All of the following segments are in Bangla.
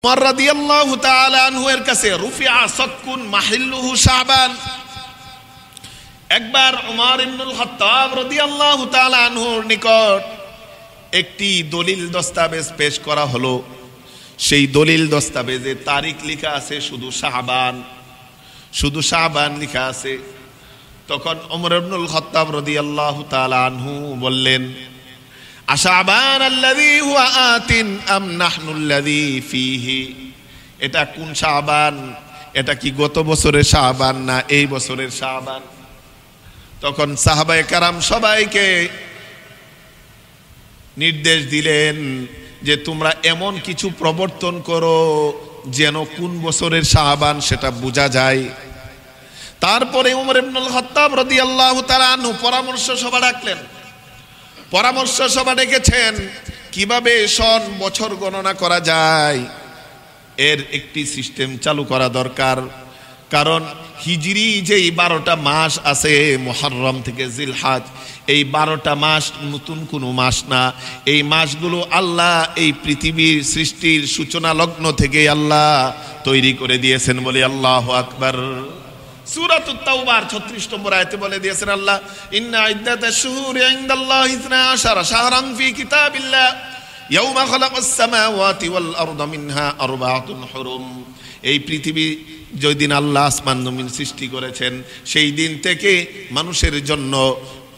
উমর রাদিয়াল্লাহু তাআলা আনহু এর কাছে রুফিআ সাক্কুন মাহিল্লুহু শাবান। একবার উমর ইবনুল খাত্তাব রাদিয়াল্লাহু তাআলা আনহুর নিকট একটি দলিল দস্তাবেজ পেশ করা হলো। সেই দলিল দস্তাবেজে তারিখ লেখা আছে শুধু শাবান লেখা আছে। তখন উমর ইবনুল খাত্তাব রাদিয়াল্লাহু তাআলা আনহু বললেন, আশাবান আল্লাযী হুয়া আতিন আম নাহনুল্লাযী ফীহি, এটা কোন শাবান? এটা কি গত বছরের শাবান না এই বছরের শাবান? তখন সাহাবায়ে কেরাম সবাইকে নির্দেশ দিলেন যে তোমরা এমন কিছু প্রবর্তন করো যেন কোন বছরের শাবান সেটা বোঝা যায়। তারপরে উমর ইবনুল খাত্তাব রাদিয়াল্লাহু তাআলা আনহু পরামর্শ সভা ডাকলেন। পরামর্শ সভা ডেকেছেন কিভাবে সন বছর গণনা করা যায়, এর একটি সিস্টেম চালু করা দরকার। কারণ হিজরি যেই 12টা মাস আছে মুহররম থেকে জিলহজ, এই 12টা মাস নতুন কোনো মাস না। এই মাসগুলো আল্লাহ এই পৃথিবীর সৃষ্টির সূচনা লগ্ন থেকে আল্লাহ তৈরি করে দিয়েছেন বলে আল্লাহু আকবার। সূরাতুত তাওবার 36 নম্বর আয়াতে বলে দিয়েছেন আল্লাহ, ইন্না ইদ্দাতাশ শুহুরি ইনদাল্লাহি 12 শাহরান ফি কিতাবিল্লাহ ইয়াওমা খালাকাস সামাওয়াতি ওয়াল আরদা মিনহা আরবাআতুন হুরুম। এই পৃথিবী যেদিন আল্লাহ আসমান জমিন সৃষ্টি করেছেন সেই দিন থেকে মানুষের জন্য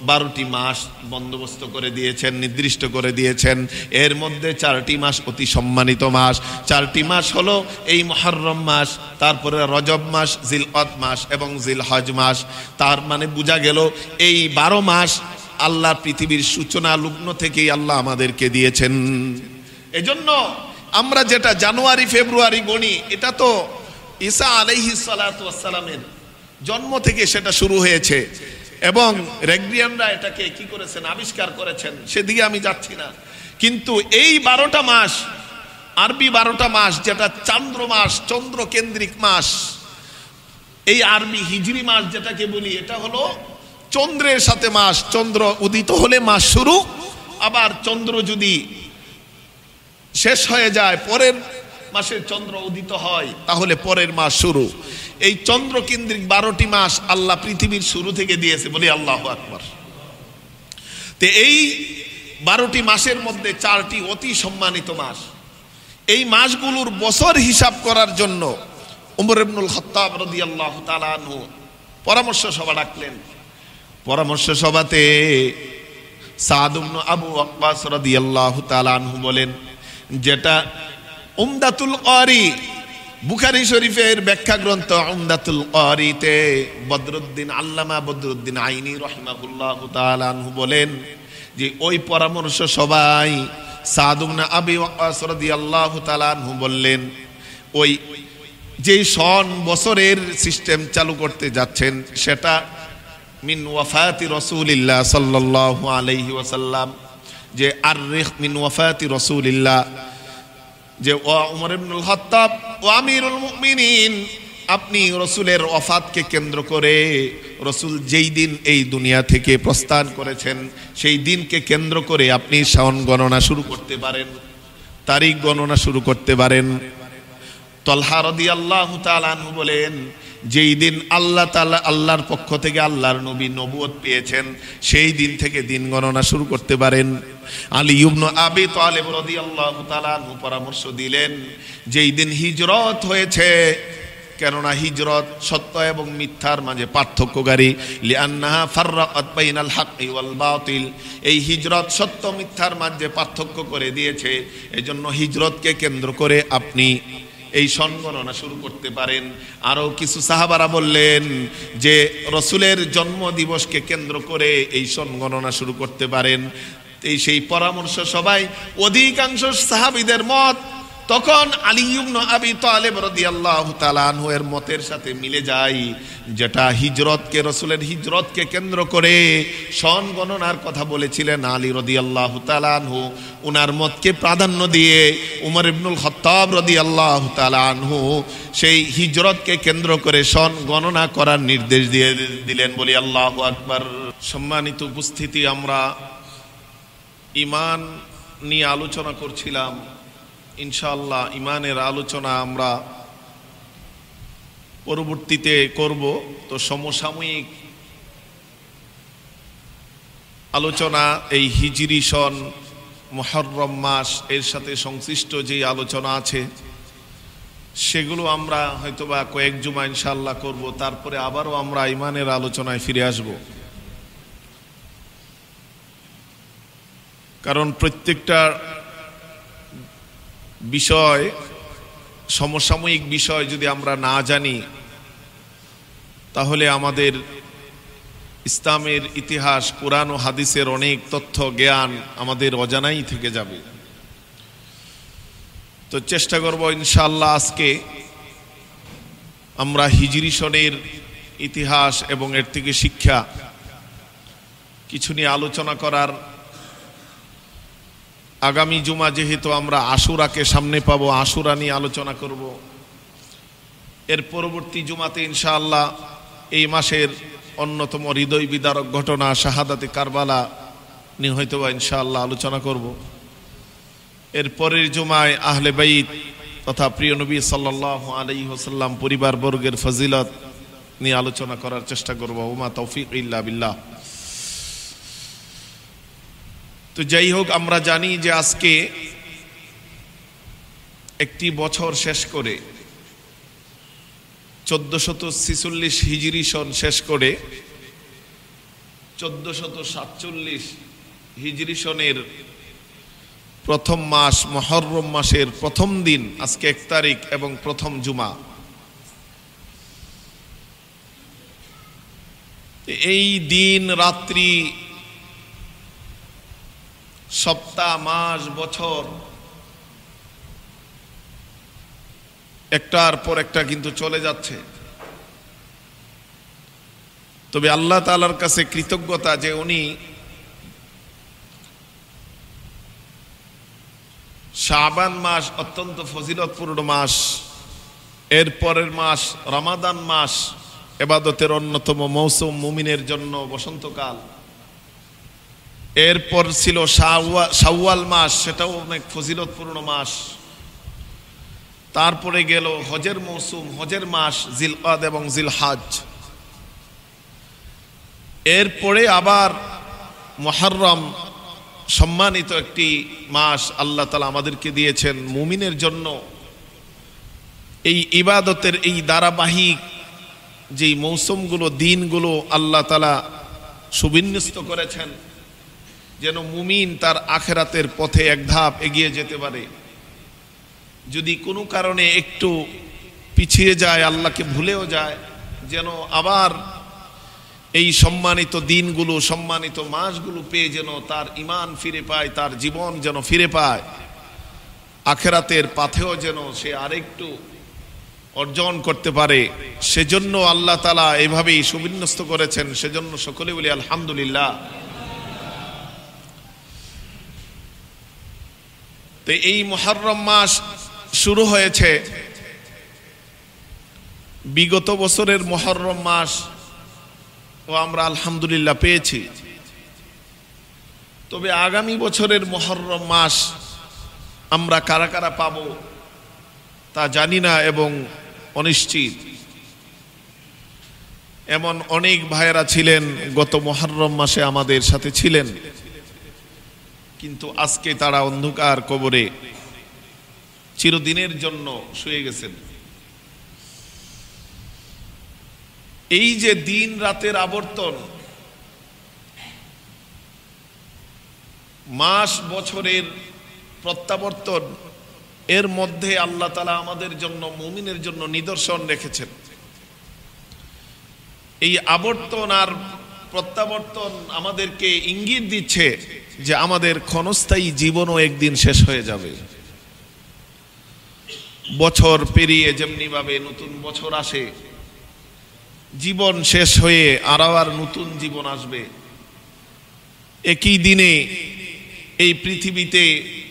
12টি মাস বন্দোবস্ত করে দিয়েছেন, নির্দিষ্ট করে দিয়েছেন। এর মধ্যে 4টি মাস অতি সম্মানিত মাস। 4টি মাস হলো এই মুহররম মাস, তারপরে রজব মাস, জিলকদ মাস এবং জিলহজ মাস। তার মানে বোঝা গেল এই 12 মাস আল্লাহ পৃথিবীর সূচনা লগ্ন থেকেই আল্লাহ আমাদেরকে দিয়েছেন। এজন্য আমরা যেটা জানুয়ারি ফেব্রুয়ারি গণি, এটা তো ঈসা আলাইহিস সালাতু ওয়াস সালামের জন্ম থেকে সেটা শুরু হয়েছে এবং রেগ্রিয়ানরা এটাকে কি করেছেন, আবিষ্কার করেছেন। সেদিকে আমি যাচ্ছি না। কিন্তু এই 12টা মাস, আরবি 12টা মাস, যেটা চান্দ্র মাস, চন্দ্র কেন্দ্রিক মাস, এই আরবি হিজরি মাস যেটাকে বলি, এটা হলো চন্দ্রের সাথে মাস। চন্দ্র উদিত হলে মাস শুরু, আবার চন্দ্র যদি শেষ হয়ে যায়, পরের মাসের চন্দ্র উদিত হয়, তাহলে পরের মাস শুরু। এই চন্দ্র কেন্দ্রিক 12টি মাস আল্লাহ পৃথিবীর শুরু থেকে দিয়েছে বলি আল্লাহু আকবার। তো এই 12টি মাসের মধ্যে 4টি অতি সম্মানিত মাস। এই মাসগুলোর বছর হিসাব করার জন্য উমর ইবনুল খাত্তাব রাদিয়াল্লাহু তাআলা আনহু পরামর্শ সভা ডাকলেন। পরামর্শ সভাতে সাদ ইবনে আবু ওয়াক্কাস রাদিয়াল্লাহু তাআলা আনহু বলেন, যেটা উমদাতুল ক্বারি, বুখারী শরীফের ব্যাখ্যা গ্রন্থ উমদাতুল ক্বারিতে বদরুদ্দিন আল্লামা বদরুদ্দিন আইনি রাহিমাহুল্লাহু তাআলা আনহু বলেন যে ওই পরামর্শ সবাই সাদ ইবনে আবি ওয়াক্কাস রাদিয়াল্লাহু তাআলা আনহু বললেন, ওই যে সন বছরের সিস্টেম চালু করতে যাচ্ছেন সেটা মিন ওয়াফাতি রাসূলিল্লাহ সাল্লাল্লাহু আলাইহি ওয়াসাল্লাম, যে আররিখ মিন ওয়াফাতি রাসূলিল্লাহ, যে উমর ইবনুল খাত্তাব ও আমিরুল মুমিনিন, আপনি রসুলের ওয়াফাতকে কেন্দ্র করে, রসুল যেই দিন এই দুনিয়া থেকে প্রস্থান করেছেন সেই দিনকে কেন্দ্র করে আপনি শাওন গণনা শুরু করতে পারেন, তারিখ গণনা শুরু করতে পারেন। তলহা রাদিয়াল্লাহু তাআলা আনহু বলেন, যেই দিন আল্লাহ তাআলা আল্লাহর পক্ষ থেকে আল্লাহর নবী নবুয়ত পেয়েছেন সেই দিন থেকে দিন গণনা শুরু করতে পারেন। আলী ইবনে আবি তালিব রাদিয়াল্লাহু তাআলা আনহু পরামর্শ দিলেন, যেই দিন হিজরত হয়েছে, কেননা হিজরত সত্য এবং মিথ্যার মাঝে পার্থক্যকারী, লিআন্নাহা ফাররাকাত বাইনাল হাক্কি ওয়াল বাতিল, এই হিজরত সত্য মিথ্যার মাঝে পার্থক্য করে দিয়েছে। এজন্য হিজরতকে কেন্দ্র করে আপনি এই সন গণনা শুরু করতে পারেন। আরও কিছু সাহাবারা বললেন যে রসুলের জন্ম দিবসকে কেন্দ্র করে এই সন গণনা শুরু করতে পারেন। এই সেই পরামর্শ সবাই অধিকাংশ সাহাবীদের মত তখন আলী ইবনে আবি তালিব রাদিয়াল্লাহু তাআলা আনহু এর মতের সাথে মিলে যায়, যেটা হিজরতকে, রসুলের হিজরতকে কেন্দ্র করে সন গণনার কথা বলেছিলেন আলী রাদিয়াল্লাহু তাআলা আনহু। উনার মতকে প্রাধান্য দিয়ে উমর ইবনুল খাত্তাব রাদিয়াল্লাহু তাআলা আনহু সেই হিজরতকে কেন্দ্র করে সন গণনা করার নির্দেশ দিয়ে দিলেন বলি আল্লাহু আকবার। সম্মানিত উপস্থিতি, আমরা ঈমান নিয়ে আলোচনা করছিলাম। ইনশাআল্লাহ ইমানের আলোচনা আমরা পরবর্তীতে করব। তো সমসাময়িক আলোচনা এই হিজরি সন মুহররম মাস এর সাথে সংশ্লিষ্ট যে আলোচনা আছে সেগুলো আমরা হয়তোবা কয়েক জুমা ইনশাআল্লাহ করব, তারপরে আবারও আমরা ইমানের আলোচনায় ফিরে আসব। কারণ প্রত্যেকটা বিষয়, সমসাময়িক বিষয় যদি আমরা না জানি তাহলে আমাদের ইসলামের ইতিহাস, কুরআন ও হাদিসের অনেক তথ্য জ্ঞান আমাদের অজানাই থেকে যাবে। তো চেষ্টা করব ইনশাআল্লাহ আজকে আমরা হিজরি সনের ইতিহাস এবং এর থেকে শিক্ষা কিছু নিয়ে আলোচনা করার। আগামী জুমা যেহেতু আমরা আশুরাকে সামনে পাবো, আশুরা নিয়ে আলোচনা করব। এর পরবর্তী জুমাতে ইনশাআল্লাহ এই মাসের অন্যতম হৃদয় বিদারক ঘটনা শাহাদাতে কারবালা নিয়ে হয়তোবা ইনশাআল্লাহ আলোচনা করব। এর পরের জুমায় আহলে বাইত তথা প্রিয় নবী সাল্লাল্লাহু আলাইহি ওয়াসাল্লাম পরিবার বর্গের ফজিলত নিয়ে আলোচনা করার চেষ্টা করব। ওমা তৌফিক ইল্লা বিল্লাহ। তো যাই হোক, আমরা জানি যে আজকে একটি বছর শেষ করে 1446 হিজরি সন শেষ করে 1447 হিজরি সনের প্রথম মাস মুহররম মাসের প্রথম দিন আজকে 1 তারিখ এবং প্রথম জুমা। এই দিন রাত্রি, সপ্তাহ, মাস, বছর একটার পর একটা কিন্তু চলে যাচ্ছে। তবে আল্লাহ তাআলার কাছে কৃতজ্ঞতা যে উনি শাবান মাস অত্যন্ত ফজিলতপূর্ণ মাস, এর পরের মাস রমাদান মাস ইবাদতের অন্যতম মৌসুম, মুমিনের জন্য বসন্তকাল। এরপর ছিল শাওয়াল মাস, সেটাও অনেক ফজিলতপূর্ণ মাস। তারপরে গেল হজের মৌসুম, হজের মাস জিলকাদ এবং জিলহাজ। এরপরে আবার মুহররম, সম্মানিত একটি মাস আল্লাহ তাআলা আমাদেরকে দিয়েছেন মুমিনের জন্য। এই ইবাদতের এই ধারাবাহিক যেই মৌসুমগুলো, দিনগুলো আল্লাহ তাআলা সুবিন্যস্ত করেছেন যেন মুমিন তার আখিরাতের পথে এক ধাপ এগিয়ে যেতে পারে। যদি কোনো কারণে একটু পিছিয়ে যায়, আল্লাহকে ভুলেও যায়, যেন আবার এই সম্মানিত দিনগুলো, সম্মানিত মাসগুলো পেয়ে যেন তার ঈমান ফিরে পায়, তার জীবন যেন ফিরে পায়, আখিরাতের পথেও যেন সে আরেকটু অর্জন করতে পারে। সেজন্য আল্লাহ তাআলা এভাবেই সুবিন্যস্ত করেছেন। সেজন্য সকলে বলি আলহামদুলিল্লাহ। তো এই মুহররম মাস শুরু হয়েছে বিগত বছরের মুহররম মাস ও আমরা আলহামদুলিল্লাহ পেয়েছি। তবে আগামী বছরের মুহররম মাস আমরা কারা কারা পাবো তা জানি না এবং অনিশ্চিত। এমন অনেক ভাইয়েরা ছিলেন গত মুহররম মাসে আমাদের সাথে ছিলেন, কিন্তু আজকে তারা অন্ধকার কবরে চিরদিনের জন্য শুয়ে গেছেন। এই যে দিন রাতের আবর্তন, মাস বছরের প্রত্যাবর্তন, এর মধ্যে আল্লাহ তাআলা আমাদের জন্য, মুমিনের জন্য নিদর্শন রেখেছেন। এই আবর্তন আর প্রত্যাবর্তন আমাদেরকে ইঙ্গিত দিচ্ছে যে আমাদের ক্ষণস্থায়ী জীবনও একদিন শেষ হয়ে যাবে। বছর পেরিয়ে যেমনি ভাবে নতুন বছর আসে, জীবন শেষ হয়ে আবার নতুন জীবন আসবে। একই দিনে এই পৃথিবীতে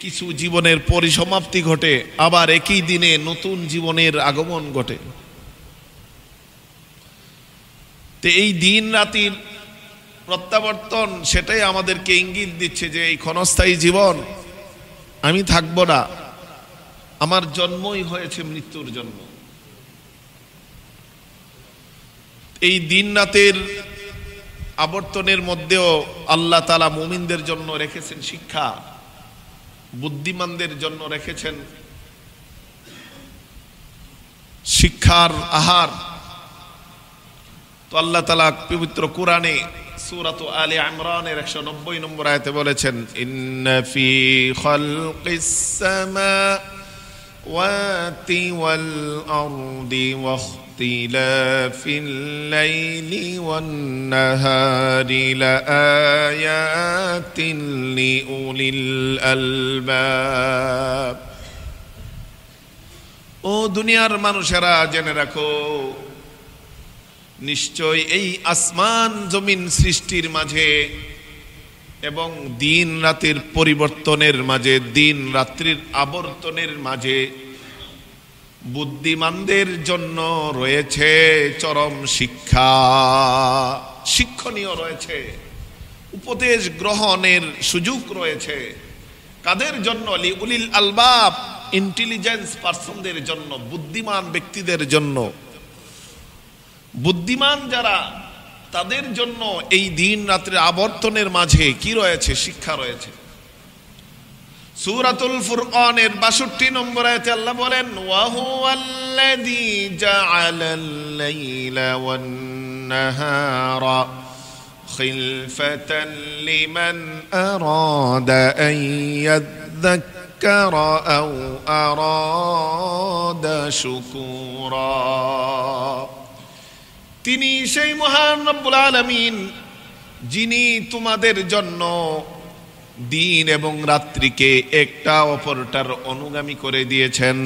কিছু জীবনের পরিসমাপ্তি ঘটে, আবার একই দিনে নতুন জীবনের আগমন ঘটে। তো এই দিন রাতের প্রত্যাবর্তন সেটাই আমাদেরকে ইঙ্গিত দিচ্ছে যে এই ক্ষণস্থায়ী জীবন, আমি থাকবো না, আমার জন্মই হয়েছে মৃত্যুর জন্য। এই দিন রাতের আবর্তনের মধ্যেও আল্লাহ তাআলা মুমিনদের জন্য রেখেছেন শিক্ষা, বুদ্ধিমানদের জন্য রেখেছেন শিক্ষার আহার। তো আল্লাহ তাআলা পবিত্র কোরআনে সূরা আলে ইমরানের 190 নম্বর আয়াতে বলেছেন, ইন্না ফি খালকিস সামাওয়াতি ওয়াল আরদি ওয়াখতিলাফিল লাইলি ওয়ান নাহারি লাআয়াতিন লিউলিল আলবাব। ও দুনিয়ার মানুষেরা, জেনে রাখো, নিশ্চয় এই আসমান জমিন সৃষ্টির মাঝে এবং দিন রাতের পরিবর্তনের মাঝে, দিন রাত্রির আবর্তনের মাঝে বুদ্ধিমানদের জন্য রয়েছে চরম শিক্ষা, শিক্ষণীয় রয়েছে, উপদেশ গ্রহণের সুযোগ রয়েছে। কাদের জন্য? লিউলিল আলবাব, ইন্টেলিজেন্স পারসনদের জন্য, বুদ্ধিমান ব্যক্তিদের জন্য। বুদ্ধিমান যারা, তাদের জন্য এই দিন রাত্রের আবর্তনের মাঝে কি রয়েছে? শিক্ষা রয়েছে। সূরাতুল ফুরকানের 62 নম্বর আয়াতে আল্লাহ বলেন, ওয়া হুয়াল্লাযী জাআলাল লাইলা ওয়ান নাহারা খিলফাতান লিমান আরাদা আন ইয়াযযাক্কারা আও আরাদা শুকুরা। তিনি সেই মহান রব্বুল আলামিন যিনি তোমাদের জন্য দিন এবং রাত্রিকে একটা অপরটার অনুগামী করে দিয়েছেন।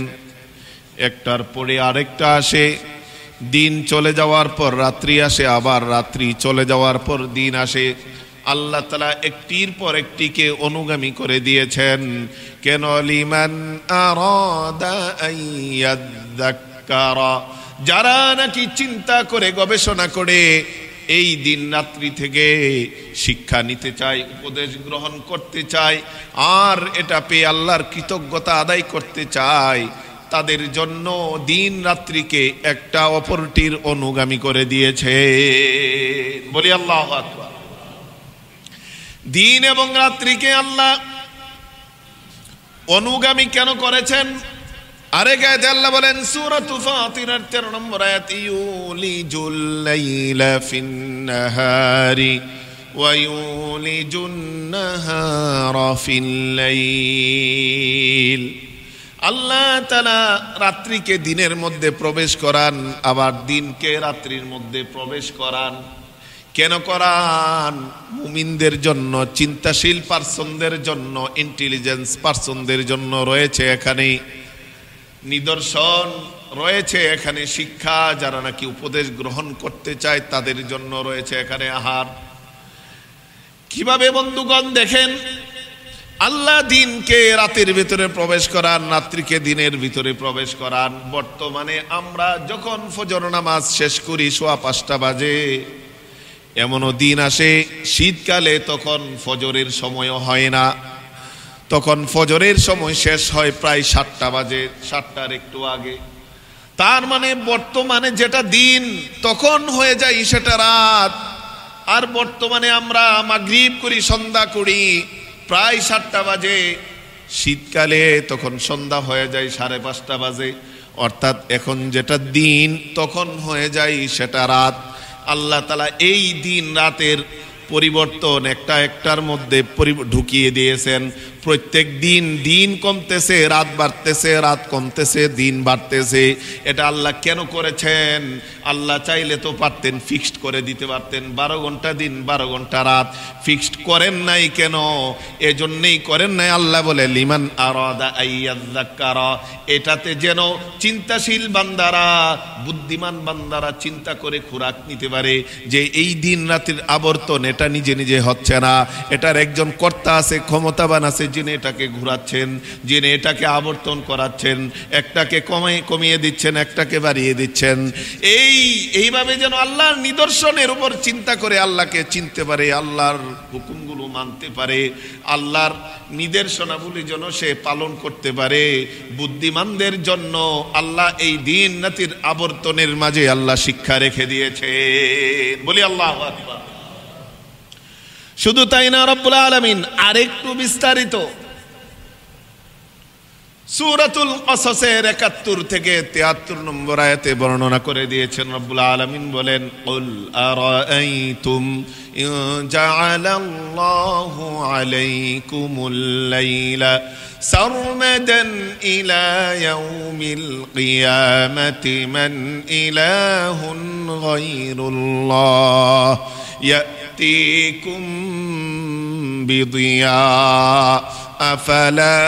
একটার পরে আরেকটা আসে, দিন চলে যাওয়ার পর রাত্রি আসে, আবার রাত্রি চলে যাওয়ার পর দিন আসে। আল্লাহ তাআলা একটির পর একটিকে অনুগামী করে দিয়েছেন। কেন? লিমান আরাদা আইয়াযাক্কারা, যারা নাকি চিন্তা করে গবেষণা করে এই দিন রাত্রি থেকে শিক্ষা নিতে চায়, উপদেশ গ্রহণ করতে চায়, আর এটা পেয়ে আল্লাহর কৃতজ্ঞতা আদায় করতে চায়, তাদের জন্য দিন রাত্রিকে একটা অপরটির অনুগামী করে দিয়েছে। বলি আল্লাহু আকবার। দিন এবং রাত্রিকে আল্লাহ অনুগামী কেন করেছেন? আরেক আয়াতে আল্লাহ বলেন, সূরাতু ফাতিরের 13 নম্বর আয়াত, ইউলিজুল লাইলা ফিন নাহারি ওয়া ইউলিজুন নাহারা ফিল লাইল। আল্লাহ তাআলা রাত্রিকে দিনের মধ্যে প্রবেশ করান, আবার দিনকে রাত্রির মধ্যে প্রবেশ করান। কেন করান? মুমিনদের জন্য, চিন্তাশীল পারসনদের জন্য, ইন্টেলিজেন্স পারসনদের জন্য রয়েছে এখানে নিদর্শন, রয়েছে এখানে শিক্ষা। যারা নাকি উপদেশ গ্রহণ করতে চায় তাদের জন্য রয়েছে এখানে আহার। কিভাবে বন্ধুগণ দেখেন, আল্লাহ দিনকে রাতের ভিতরে প্রবেশ করান, রাত্রিকে দিনের ভিতরে প্রবেশ করান। বর্তমানে আমরা যখন ফজর নামাজ শেষ করি 5:15 বাজে, এমনও দিন আসে শীতকালে তখন ফজরের সময়ও হয় না, তখন ফজরের সময় শেষ হয় প্রায় 7টা বাজে, 7টার একটু আগে। তার মানে বর্তমানে যেটা দিন তখন হয়ে যায় সেটা রাত। আর বর্তমানে আমরা মাগরিব করি, সন্ধ্যা করি প্রায় 7টা বাজে, শীতকালে তখন সন্ধ্যা হয়ে যায় 5:30 বাজে। অর্থাৎ এখন যেটা দিন তখন হয়ে যায় সেটা রাত। আল্লাহ তাআলা এই দিন রাতের পরিবর্তন একটা একটার মধ্যে ঢুকিয়ে দিয়েছেন। প্রত্যেক দিন দিন কমতেছে, রাত বাড়তেছে, রাত কমতেছে, দিন বাড়তেছে। এটা আল্লাহ কেন করেছেন? আল্লাহ চাইলে তো পারতেন, ফিক্সড করে দিতে পারতেন, 12 ঘন্টা দিন 12 ঘন্টা রাত। ফিক্সড করেন নাই কেন? এজন্যই করেন নাই, আল্লাহ বলে লিমান আরাদা আইয়াযাক্কারা, এটাতে যেন চিন্তাশীল বান্দারা, বুদ্ধিমান বান্দারা চিন্তা করে খোরাক নিতে পারে যে এই দিন রাতের আবর্তন এটা নিজে নিজে হচ্ছে না, এটার একজন কর্তা আছে, ক্ষমতাবান আছে, যিনি এটাকে ঘোরাচ্ছেন, যিনি এটাকে আবর্তন করাচ্ছেন, একটাকে কমিয়ে দিচ্ছেন, একটাকে বাড়িয়ে দিচ্ছেন। এইভাবে যেন আল্লাহর নিদর্শনের উপর চিন্তা করে আল্লাহকে চিনতে পারে, আল্লাহর হুকুমগুলো মানতে পারে, আল্লাহর নির্দেশনাগুলি যেন সে পালন করতে পারে। বুদ্ধিমানদের জন্য আল্লাহ এই দিন রাতের আবর্তনের মাঝে আল্লাহ শিক্ষা রেখে দিয়েছে। বলি আল্লাহু আকবার। শুধু তাই না, রব্বুল আলামিন আরেকটু বিস্তারিত সূরাতুল কসসের ৭১ থেকে ৭৩ নম্বর আয়াতে বর্ণনা করে দিয়েছেন। রব্বুল আলামিন বলেন, কুল আরাআইতুম ইন জাআলাল্লাহু আলাইকুমুল লাইলা সারমাদান ইলা ইয়াউমিল কিয়ামাতি মান ইলাহুন গায়রুল্লাহ ইয়াতিকুম বিদিয়া আফালা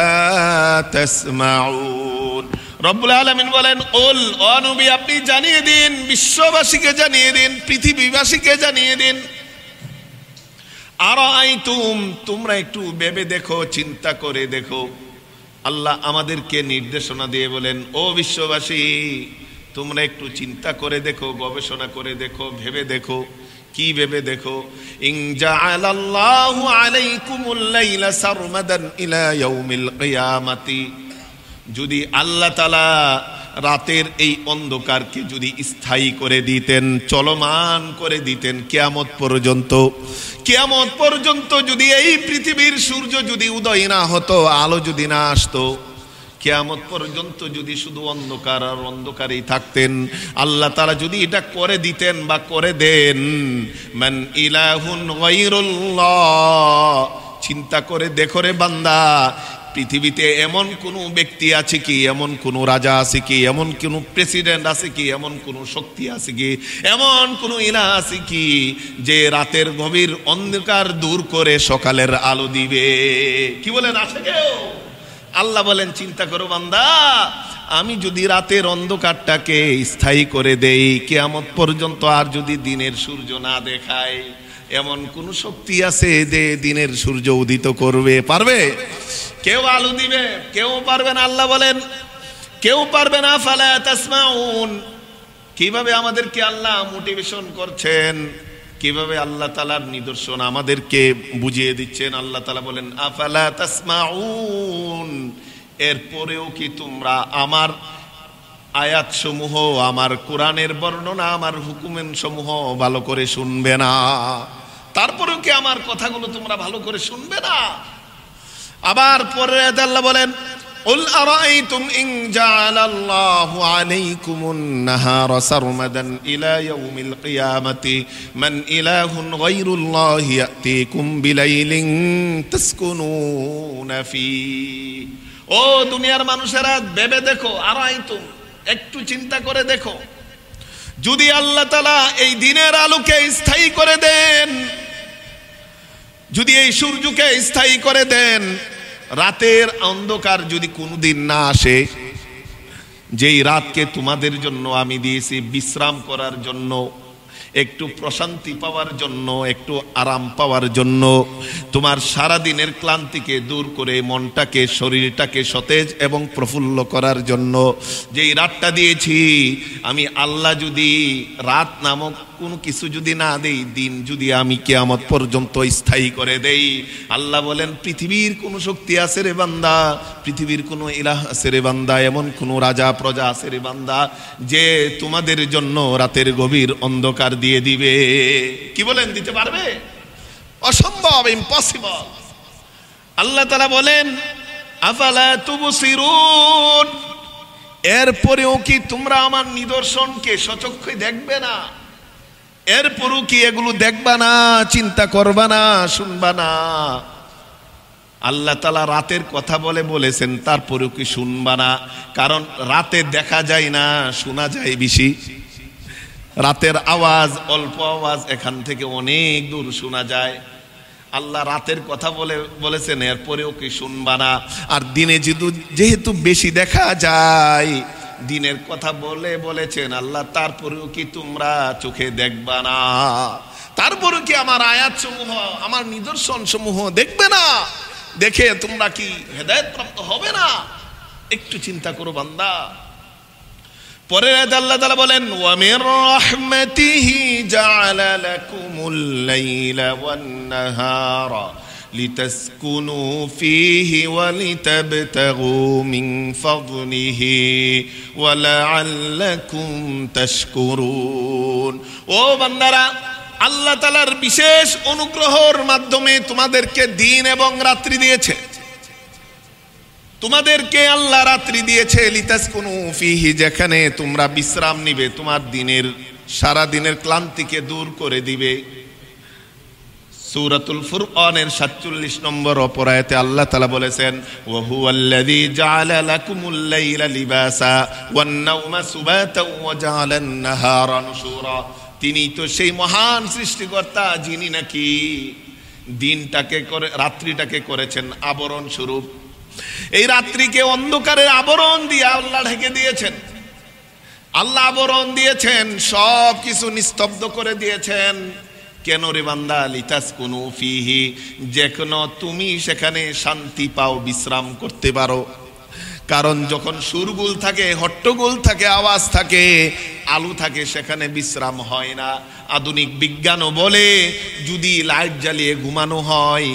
তাসমাউন। রব্বুল আলামিন বলেন, কুল, ও নবী আপনি জানিয়ে দিন, বিশ্ববাসীকে জানিয়ে দিন, পৃথিবীবাসীকে জানিয়ে দিন, আরাআইতুম, তোমরা একটু ভেবে দেখো, চিন্তা করে দেখো। আল্লাহ আমাদেরকে নির্দেশনা দিয়ে বলেন, ও বিশ্ববাসী তোমরা একটু চিন্তা করে দেখো, গবেষণা করে দেখো, ভেবে দেখো। কি ভেবে দেখো? ইন জাআলাল্লাহু আলাইকুমুল লাইলা সারমাদান ইলা ইয়াউমিল কিয়ামাতি, যদি আল্লাহ তাআলা রাতের এই অন্ধকারকে যদি স্থায়ী করে দিতেন, চলমান করে দিতেন কিয়ামত পর্যন্ত, কিয়ামত পর্যন্ত যদি এই পৃথিবীর সূর্য যদি উদয় না হতো, আলো যদি না আসতো, কিয়ামত পর্যন্ত যদি শুধু অন্ধকার আর অন্ধকারেই থাকতেন, আল্লাহ তাআলা যদি এটা করে দিতেন বা করে দেন, মান ইলাহুন গায়রুল্লাহ, চিন্তা করে দেখো রে বান্দা, পৃথিবীতে এমন কোন ব্যক্তি আছে কি, এমন কোন রাজা আছে কি, এমন কোন প্রেসিডেন্ট আছে কি, এমন কোন শক্তি আছে কি, এমন কোন ইলাহ আছে কি যে রাতের গভীর অন্ধকার দূর করে সকালের আলো দিবে? কি বলেন, আছে কেউ? আল্লাহ বলেন, চিন্তা করো বান্দা, আমি যদি রাতের অন্ধকারটাকে স্থায়ী করে দেই, কিয়ামত পর্যন্ত আর যদি দিনের সূর্য না দেখায়, এমন কোন শক্তি আছে যে দিনের সূর্য উদিত করবে? পারবে? কেউ আলো দিবে? কেউ পারবে না। আল্লাহ বলেন কেউ পারবে না। ফালা তাসমাউন, কিভাবে আমাদেরকে আল্লাহ মোটিভেশন করছেন, কিভাবে আল্লাহ তাআলার নিদর্শন আমাদেরকে বুঝিয়ে দিচ্ছেন। আল্লাহ তাআলা বলেন, আফালা তাসমাউন, এরপরেও কি তোমরা আমার আয়াত সমূহ, আমার কোরআনের বর্ণনা, আমার হুকুমেন সমূহ ভালো করে শুনবে না? তারপরেও কি আমার কথাগুলো তোমরা ভালো করে শুনবে না? আবার পরে আল্লাহ বলেন, কুল আরাআইতুম ইন জাআলাল্লাহু আলাইকুমুন নাহারা সারমাদান ইলা ইয়াউমিল কিয়ামাতি মান ইলাহুন গায়রুল্লাহি ইয়াতিকুম বিলাইলিন তাসকুনুনা ফি। ও দুনিয়ার মানুষেরা, ভেবে দেখো, আরাআইতুম, একটু চিন্তা করে দেখো, যদি আল্লাহ তাআলা এই দিনের আলোকে স্থায়ী করে দেন, যদি এই সূর্যকে স্থায়ী করে দেন, রাতের অন্ধকার যদি কোনোদিন না আসে, যেই রাতকে তোমাদের জন্য আমি দিয়েছি বিশ্রাম করার জন্য, একটু প্রশান্তি পাওয়ার জন্য, একটু আরাম পাওয়ার জন্য, তোমার সারা দিনের ক্লান্তিকে দূর করে মনটাকে, শরীরটাকে সতেজ এবং প্রফুল্ল করার জন্য যেই রাতটা দিয়েছি আমি আল্লাহ, যদি রাত নামক কোনো কিছু যদি না দেই, দিন যদি আমি কিয়ামত পর্যন্ত স্থায়ী করে দেই, আল্লাহ বলেন, পৃথিবীর কোনো শক্তি আছে রে বান্দা, পৃথিবীর কোনো ইলাহ আছে রে বান্দা, এমন কোনো রাজা প্রজা আছে রে বান্দা যে তোমাদের জন্য রাতের গভীর অন্ধকার দিয়ে দিবে? কি বলেন, দিতে পারবে? অসম্ভব, ইম্পসিবল। আল্লাহ তাআলা বলেন, আফালা তুবসিরুন, এরপরেও কি তোমরা আমার নিদর্শনকে সচক্ষে দেখবে না? এরপরও কি এগুলো দেখবা না, চিন্তা করবা না, শুনবা না? আল্লাহ তাআলা রাতের কথা বলেছেন, তারপরেও কি শুনবা না? কারণ রাতে দেখা যায় না, শোনা যায় বেশি। রাতের আওয়াজ, অল্প আওয়াজ এখান থেকে অনেক দূর শোনা যায়। আল্লাহ রাতের কথা বলেছেন, এরপরেও কি শুনবা না? আর দিনে যেহেতু বেশি দেখা যায়, দিনের কথা বলেছেন আল্লাহ, তারপরেও কি তোমরা চোখে দেখবা না? তারপরেও কি আমার আয়াত সমূহ, আমার নিদর্শন সমূহ দেখবে না? দেখে তোমরা কি হেদায়েত প্রাপ্ত হবে না? একটু চিন্তা করো বান্দা। পরের আয়াতে আল্লাহ তাআলা বলেন, ওয়া মির রাহমাতিহি জাআলা লাকুমুল লাইলা ওয়ান নাহারা লিতাসকুনু ফীহি ওয়া লিতাবতাগু মিন ফাদলিহি ওয়া লাআল্লাকুম তাশকুরুন। ও বান্দারা, আল্লাহ তাআলার বিশেষ অনুগ্রহের মাধ্যমে তোমাদেরকে দিন এবং রাত্রি দিয়েছে। তোমাদেরকে আল্লাহ রাত্রি দিয়েছে, লিতাসকুনু ফীহি, যেখানে তোমরা বিশ্রাম নিবে, তোমার দিনের সারা দিনের ক্লান্তিকে দূর করে দিবে। সূরাতুল ফুরকানের 47 নম্বর আয়াতে আল্লাহ তাআলা বলেছেন, ওয়া হুয়াল্লাযী জাআলা লাকুমুল লাইলা লিবাসা ওয়ান নাওমা সুবাতা ওয়া জাআলান নাহারা নুশুরা। তিনি তো সেই মহান সৃষ্টিকর্তা যিনি নাকি দিনটাকে করে রাত্রিটাকে করেছেন আবরণ স্বরূপ। এই রাত্রিকে অন্ধকারের আবরণ দিয়ে আল্লাহ ঢেকে দিয়েছেন। আল্লাহ আবরণ দিয়েছেন, সব কিছু নিস্তব্ধ করে দিয়েছেন। কেন রে বান্দা? লিতাসকুনু ফীহি, যেন তুমি সেখানে শান্তি পাও, বিশ্রাম করতে পারো। কারণ যখন সুরগুল থাকে, হট্টগোল থাকে, আওয়াজ থাকে, আলো থাকে, সেখানে বিশ্রাম হয় না। আধুনিক বিজ্ঞানও বলে, যদি লাইট জ্বালিয়ে ঘুমানো হয়,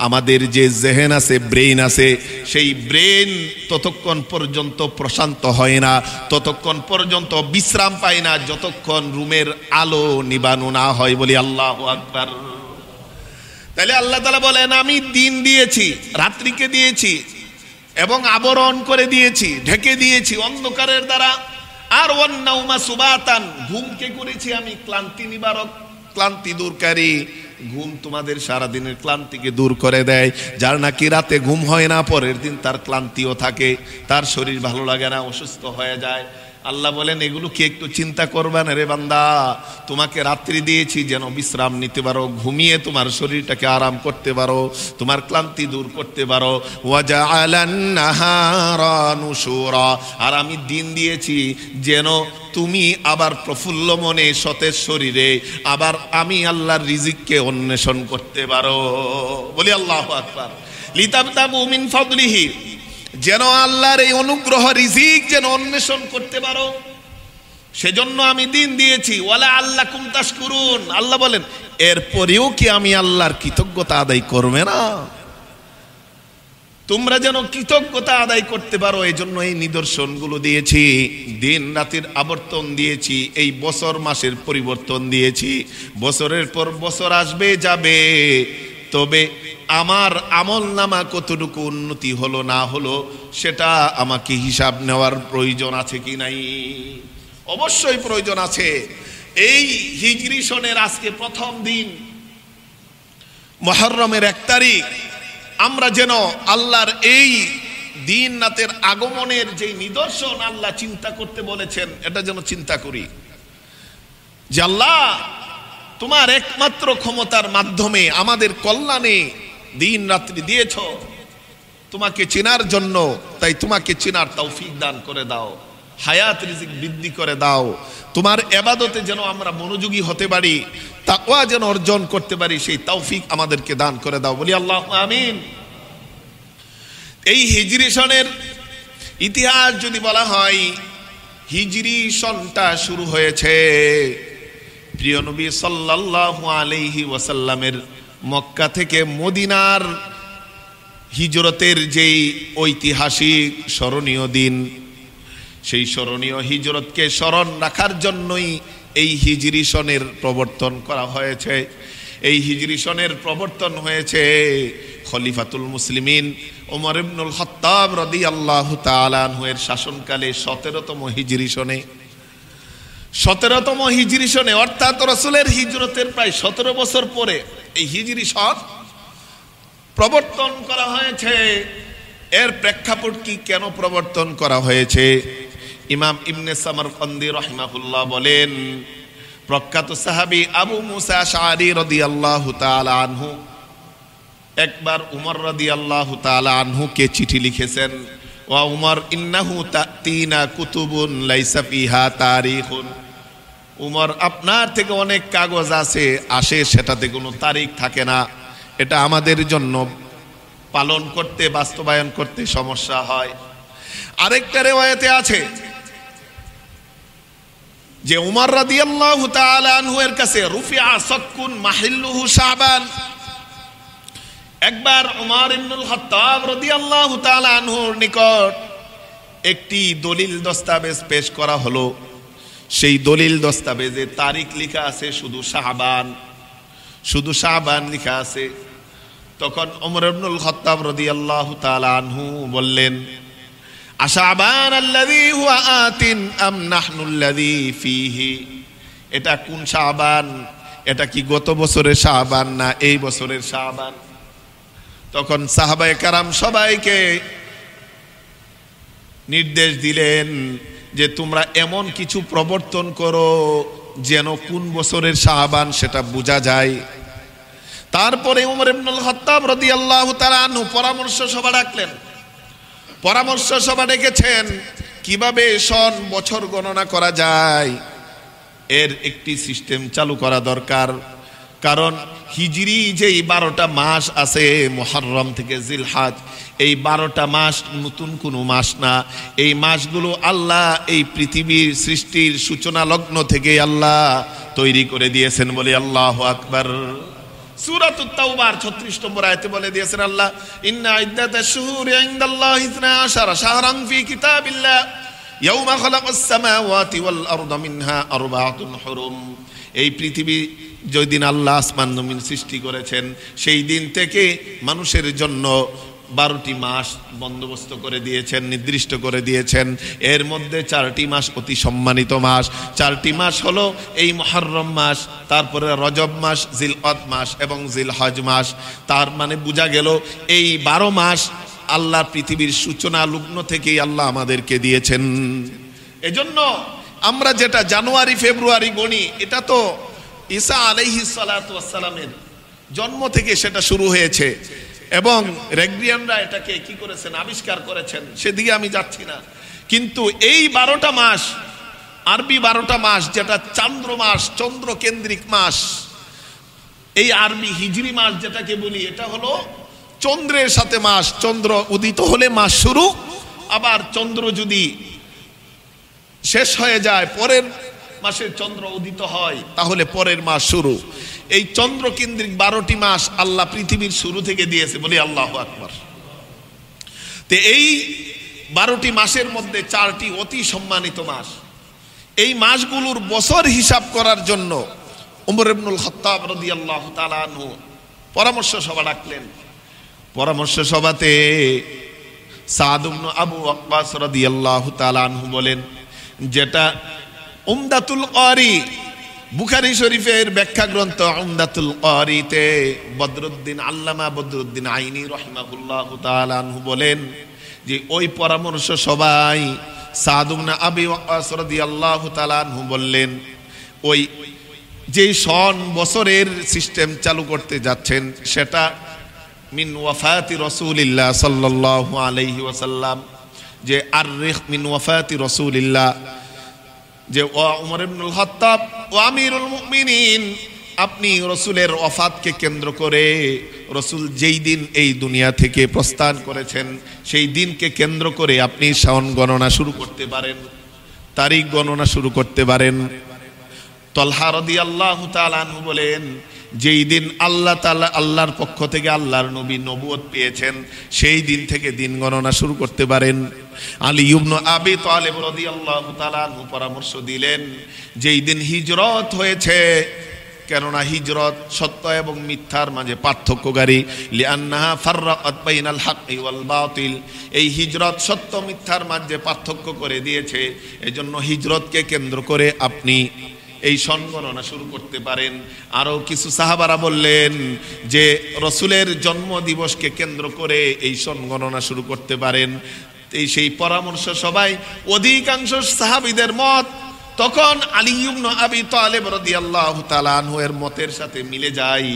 আমাদের যে জেহেন আছে, ব্রেইন আছে, সেই ব্রেন ততক্ষণ পর্যন্ত প্রশান্ত হয় না, ততক্ষণ পর্যন্ত বিশ্রাম পায় না, যতক্ষণ রুমের আলো নিবানো না হয়। বলি আল্লাহু আকবার। তাহলে আল্লাহ তাআলা বলেন, আমি দিন দিয়েছি, রাত্রিকে দিয়েছি এবং আবরণ করে দিয়েছি, ঢেকে দিয়েছি অন্ধকারের দ্বারা। আর ওয়ান নাওমা সুবাতান, ঘুমকে করেছি আমি ক্লান্তি নিবারক, ক্লান্তি দূরকারী। ঘুম তোমাদের সারা দিনের ক্লান্তিকে দূর করে দেয়। যার নাকি রাতে ঘুম হয় না, পরের দিন তার ক্লান্তিও থাকে, তার শরীর ভালো লাগে না, অসুস্থ হয়ে যায়। আল্লাহ বলেন, এগুলো কি একটু চিন্তা করবা না রে বান্দা? তোমাকে রাত্রি দিয়েছি যেন বিশ্রাম নিতে পারো, ঘুমিয়ে তোমার শরীরটাকে আরাম করতে পারো, তোমার ক্লান্তি দূর করতে পারো। ওয়া জাআলান নাহারা নুশুরা, আর আমি দিন দিয়েছি যেন তুমি আবার প্রফুল্ল মনে, সতেজ শরীরে আবার আমি আল্লাহর রিজিককে অন্বেষণ করতে পারো। বলি আল্লাহু আকবার। লিতাবতাগু মিন ফাদলিহি, যেন আল্লাহর এই অনুগ্রহ রিজিক যেন অন্বেষণ করতে পারো, সেজন্য আমি দিন দিয়েছি। ওয়ালা আল্লাকুম তাশকুরুন, আল্লাহ বলেন, এরপরেও কি আমি আল্লাহর কৃতজ্ঞতা আদায় করবে না? তোমরা যেন কৃতজ্ঞতা আদায় করতে পারো, এই জন্য এই নিদর্শনগুলো দিয়েছি, দিন রাতের আবর্তন দিয়েছি, এই বছর মাসের পরিবর্তন দিয়েছি। বছরের পর বছর আসবে যাবে, তবে আমার আমল নামা কতটুকু উন্নতি হলো না হলো সেটা আমাকে হিসাব নেওয়ার প্রয়োজন আছে কি নাই? অবশ্যই প্রয়োজন আছে। এই হিজরি সনের আজকে প্রথম দিন, মুহররমের 1 তারিখ, আমরা যেন আল্লাহর এই দিন রাতের আগমনের যে নিদর্শন আল্লাহ চিন্তা করতে বলেছেন, এটা যেন চিন্তা করি যে আল্লাহ তোমার একমাত্র ক্ষমতার মাধ্যমে আমাদের কল্যাণে দিন রাত্রি দিয়েছ, তোমাকে চেনার জন্য। তাই তোমাকে চেনার তৌফিক দান করে দাও, হায়াত রিজিক বৃদ্ধি করে দাও। তোমার ইবাদতে যেন আমরা মনোযোগী হতে পারি, তাকওয়া যেন অর্জন করতে পারি, সেই তৌফিক আমাদেরকে দান করে দাও। বলি আল্লাহু আমিন। এই হিজরি সনের ইতিহাস যদি বলা হয়, হিজরি সনটা শুরু হয়েছে প্রিয় নবী সাল্লাল্লাহু আলাইহি ওয়াসাল্লামের মক্কা থেকে মদিনার হিজরতের যেই ঐতিহাসিক স্মরণীয় দিন, সেই স্মরণীয় হিজরতকে স্মরণ রাখার জন্যই এই হিজরি সনের প্রবর্তন করা হয়েছে। এই হিজরি সনের প্রবর্তন হয়েছে খলিফাতুল মুসলিমিন ওমর ইবনুল খাত্তাব রাদিয়াল্লাহু তাআলা আনহু এর শাসনকালে 17তম হিজরি সনে। 17তম হিজরি সনে, অর্থাৎ রাসূলের হিজরতের প্রায় 17 বছর পরে এই হিজরি সন প্রবর্তন করা হয়েছে। এর প্রেক্ষাপট কি, কেন প্রবর্তন করা হয়েছে? ইমাম ইবনে সামারকান্দি রাহিমাহুল্লাহ বলেন, প্রখ্যাত সাহাবী আবু মুসা আশআরী রাদিয়াল্লাহু তাআলা আনহু একবার উমর রাদিয়াল্লাহু তাআলা আনহুকে চিঠি লিখেছেন, ওয়া উমর ইন্নাহু তাতিনা কুতুবুন লাইসা ফিহা তারিখুন। উমর, আপনার থেকে অনেক কাগজ আসে, সেটাতে কোনো তারিখ থাকে না। এটা আমাদের জন্য পালন করতে, বাস্তবায়ন করতে সমস্যা হয়। আরেকটা রিওয়ায়াতে আছে যে উমর রাদিয়াল্লাহু তাআলা আনহু এর কাছে রুফিআ সাক্কুন মাহিল্লুহু শাবান, একবার উমর ইবনুল খাত্তাব রাদিয়াল্লাহু তাআলা আনহুর নিকট একটি দলিল দস্তাবেজ পেশ করা হলো। সেই দলিল দস্তাবেজে তারিখ লেখা আছে শুধু শাবান লেখা আছে। তখন উমর ইবনুল খাত্তাব রাদিয়াল্লাহু তাআলা আনহু বললেন, আশাবান আল্লাযী হুয়া আতিন আম নাহনুল্লাযী ফীহি, এটা কোন শাবান? এটা কি গত বছরের শাবান না এই বছরের শাবান? তখন সাহাবায়ে কেরাম সবাইকে নির্দেশ দিলেন যে তোমরা এমন কিছু প্রবর্তন করো যেন কোন বছরের শাবান সেটা বোঝা যায়। তারপরে উমর ইবনুল খাত্তাব রাদিয়াল্লাহু তাআলা আনহু পরামর্শ সভা ডাকলেন। পরামর্শ সভা ডেকেছেন কিভাবে সন বছর গণনা করা যায়, এর একটি সিস্টেম চালু করা দরকার। কারণ হিজরি যেই 12টা মাস আছে মুহররম থেকে জিলহজ, এই 12টা মাস নতুন কোনো মাস না। এই মাসগুলো আল্লাহ এই পৃথিবীর সৃষ্টির সূচনা লগ্ন থেকে আল্লাহ তৈরি করে দিয়েছেন, বলে আল্লাহু আকবার। সূরাতুত তাওবার 36 নম্বর আয়াতে বলে দিয়েছেন আল্লাহ, ইন্না ইদ্দাতাশ শুহুরি ইনদাল্লাহি 12 শাহরান ফি কিতাবিল্লাহ ইয়াওমা খালাকাস সামাওয়াতি ওয়াল আরদা মিনহা আরবাআতুন হুরুম। এই পৃথিবী যেদিন আল্লাহ আসমান জমিন সৃষ্টি করেছেন সেই দিন থেকে মানুষের জন্য 12টি মাস বন্দোবস্ত করে দিয়েছেন, নির্দিষ্ট করে দিয়েছেন। এর মধ্যে 4টি মাস অতি সম্মানিত মাস। 4টি মাস হলো এই মুহররম মাস, তারপরে রজব মাস, জিলকদ মাস এবং জিলহজ মাস। তার মানে বোঝা গেল এই 12 মাস আল্লাহ পৃথিবীর সূচনা লগ্ন থেকেই আল্লাহ আমাদেরকে দিয়েছেন। এজন্য আমরা যেটা জানুয়ারি ফেব্রুয়ারি গণি, এটা তো ঈসা আলাইহিস সালাতু ওয়াস সালামের জন্ম থেকে সেটা শুরু হয়েছে এবং রেগ্রিয়ানরা এটাকে কি করেছেন, আবিষ্কার করেছেন, সেদিকে আমি যাচ্ছি না। কিন্তু এই 12টা মাস, আরবি 12টা মাস, যেটা চান্দ্র মাস, চন্দ্র কেন্দ্রিক মাস, এই আরবি হিজরি মাস যেটাকে বলি, এটা হলো চন্দ্রের সাথে মাস। চন্দ্র উদিত হলে মাস শুরু, আবার চন্দ্র যদি শেষ হয়ে যায়, পরের মাসে চন্দ্র উদিত হয়, তাহলে পরের মাস শুরু। এই চন্দ্র কেন্দ্রিক 12টি মাস আল্লাহ পৃথিবীর শুরু থেকে দিয়েছে, বলি আল্লাহু আকবার। তো এই 12টি মাসের মধ্যে 4টি অতি সম্মানিত মাস। এই মাসগুলোর বছর হিসাব করার জন্য উমর ইবনুল খাত্তাব রাদিয়াল্লাহু তাআলা আনহু পরামর্শ সভা ডাকলেন। পরামর্শ সভাতে সাদ ইবনে আবু ওয়াক্কাস রাদিয়াল্লাহু তাআলা আনহু বলেন, যেটা উমদাতুল ক্বারি, বুখারী শরীফের ব্যাখ্যা গ্রন্থ উমদাতুল ক্বারিতে বদরুদ্দিন আল্লামা বদরুদ্দিন আইনি রাহিমাহুল্লাহু তাআলা আনহু বলেন যে ওই পরামর্শ সভায় সাদ ইবনে আবি ওয়াক্কাস রাদিয়াল্লাহু তাআলা আনহু বললেন, ওই যে সন বছরের সিস্টেম চালু করতে যাচ্ছেন সেটা মিন ওয়াফাতি রাসূলিল্লাহ সাল্লাল্লাহু আলাইহি ওয়াসাল্লাম, যে আররিখ মিন ওয়াফাতি রাসূলিল্লাহ, যে উমর ইবনুল খাত্তাব ও আমিরুল মুমিনিন, আপনি রসুলের ওয়াফাতকে কেন্দ্র করে, রসুল যেই দিন এই দুনিয়া থেকে প্রস্থান করেছেন সেই দিনকে কেন্দ্র করে আপনি শাওন গণনা শুরু করতে পারেন, তারিখ গণনা শুরু করতে পারেন। তলহা রাদিয়াল্লাহু তাআলা আনহু বলেন, যেই দিন আল্লাহ তাআলা আল্লাহর পক্ষ থেকে আল্লাহর নবী নবুয়ত পেয়েছেন সেই দিন থেকে দিন গণনা শুরু করতে পারেন। আলী ইবনে আবি তালেব রাদিয়াল্লাহু তাআলা আনহু পরামর্শ দিলেন, যেই দিন হিজরত হয়েছে, কেননা হিজরত সত্য এবং মিথ্যার মাঝে পার্থক্যকারী, লিআন্নাহা ফাররাকাত বাইনাল হাক্কি ওয়াল বাতিল, এই হিজরত সত্য মিথ্যার মাঝে পার্থক্য করে দিয়েছে। এজন্য হিজরতকে কেন্দ্র করে আপনি এই সন গণনা শুরু করতে পারেন। আরও কিছু সাহাবারা বললেন যে রসুলের জন্ম দিবসকে কেন্দ্র করে এই সন গণনা শুরু করতে পারেন। এই সেই পরামর্শ সবাই অধিকাংশ সাহাবীদের মত তখন আলী ইবনে আবি তালেব রাদিয়াল্লাহু তাআলা আনহু এর মতের সাথে মিলে যায়,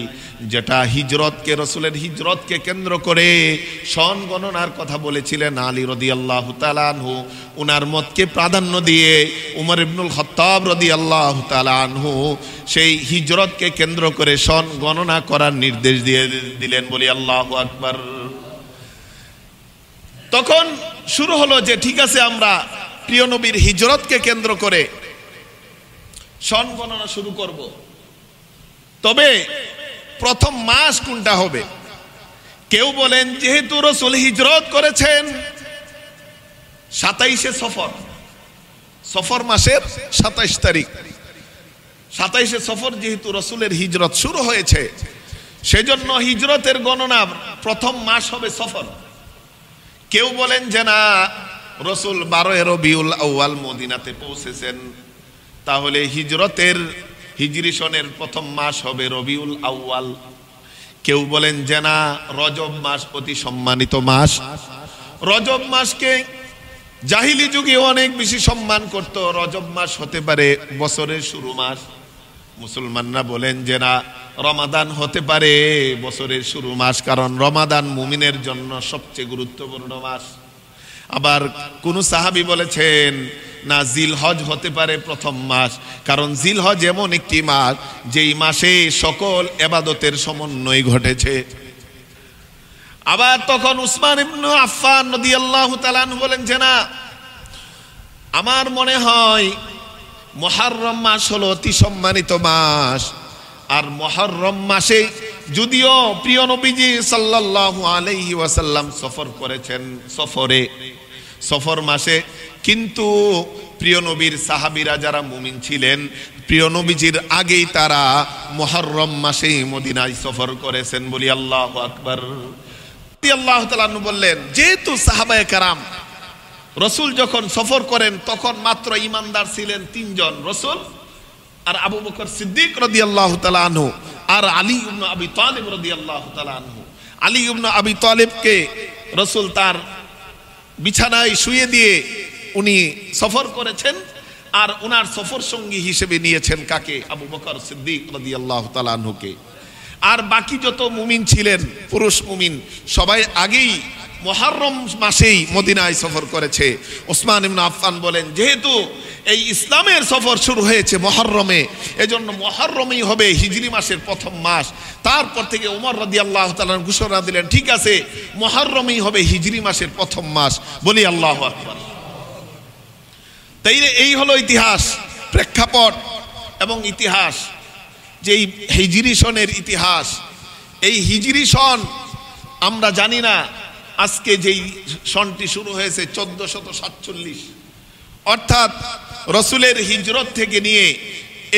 যেটা হিজরতকে, রসুলের হিজরতকে কেন্দ্র করে সন গণনার কথা বলেছিলেন আলী রাদিয়াল্লাহু তাআলা আনহু। উনার মতকে প্রাধান্য দিয়ে উমর ইবনুল খাত্তাব রাদিয়াল্লাহু তাআলা আনহু সেই হিজরতকে কেন্দ্র করে সন গণনা করার নির্দেশ দিয়ে দিলেন, বলি আল্লাহু আকবার। তখন শুরু হলো যে ঠিক আছে, আমরা প্রিয় নবীর হিজরতকে কেন্দ্র করে সন গণনা শুরু করব। তবে প্রথম মাস কোনটা হবে? কেউ বলেন যেহেতু রাসূল হিজরত করেছেন 27শে সফর, সফর মাসের 27 তারিখ, 27শে সফর যেহেতু রাসূলের হিজরত শুরু হয়েছে, সেজন্য হিজরতের গণনা প্রথম মাস হবে সফর। কেউ বলেন যে না, রাসূল 12 রবিউল আউয়াল মদিনাতে পৌঁছেছেন, তাহলে হিজরতের হিজরি সনের প্রথম মাস হবে রবিউল আউয়াল। কেউ বলেন যে না, রজব মাস অতি সম্মানিত মাস, রজব মাসকে জাহিলি যুগে অনেক বেশি সম্মান করত, রজব মাস হতে পারে বছরের শুরু মাস। মুসলমানরা বলেন যে না, রমাদান হতে পারে বছরের শুরু মাস, কারণ রমাদান মুমিনের জন্য সবচেয়ে গুরুত্বপূর্ণ মাস। আবার কোন সাহাবী বলেছেন না, জিলহজ হতে পারে প্রথম মাস, কারণ জিলহজ এমন একটি মাস যেই মাসে সকল ইবাদতের সমন্বয় ঘটেছে। আবার তখন উসমান ইবনে আফফান রাদিয়াল্লাহু তাআলা আনহু বলেন যে না, আমার মনে হয় মুহররম মাস হলো অতি সম্মানিত মাস, আর মুহররম মাসে যদিও প্রিয় নবীজি সাল্লাল্লাহু আলাইহি ওয়াসাল্লাম সফর করেছেন সফর মাসে, কিন্তু প্রিয় নবীর সাহাবীরা যারা মুমিন ছিলেন, প্রিয় নবীজির আগেই তারা মুহররম মাসে মদিনায় সফর করেছেন। বলি আল্লাহু আকবার। রাদিয়াল্লাহু তাআলা আনহু বললেন, যেহেতু সাহাবায়ে কেরাম রাসূল যখন সফর করেন তখন মাত্র ঈমানদার ছিলেন 3 জন, রাসূল আর আবু বকর সিদ্দিক রাদিয়াল্লাহু তাআলা আনহু আর আলী ইবনে আবি তালিব রাদিয়াল্লাহু তাআলা আনহু। আলী ইবনে আবি তালিবকে রাসূল তার বিছানায় শুয়ে দিয়ে উনি সফর করেছেন, আর উনার সফর সঙ্গী হিসেবে নিয়েছেন কাকে? আবু বকর সিদ্দিক রাদিয়াল্লাহু তাআলা আনহুকে। আর বাকি যত মুমিন ছিলেন, পুরুষ মুমিন, সবাই আগেই মুহররম মাসেই মদিনায় সফর করেছে। ওসমান ইবনে আফফান বলেন, যেহেতু এই ইসলামের সফর শুরু হয়েছে মুহররমে, এজন্য মুহররমই হবে হিজরি মাসের প্রথম মাস। তারপর থেকে ওমর রাদিয়াল্লাহু তাআলা ঘোষণা দিলেন, ঠিক আছে, মুহররমই হবে হিজরি মাসের প্রথম মাস। বলি আল্লাহু আকবার। তাই এই হলো ইতিহাস, প্রেক্ষাপট এবং ইতিহাস, যে হিজরি সনের ইতিহাস। এই হিজরি সন আমরা জানি না, আজকে যেই সনটি শুরু হয়েছে 1447, অর্থাৎ রাসূলের হিজরত থেকে নিয়ে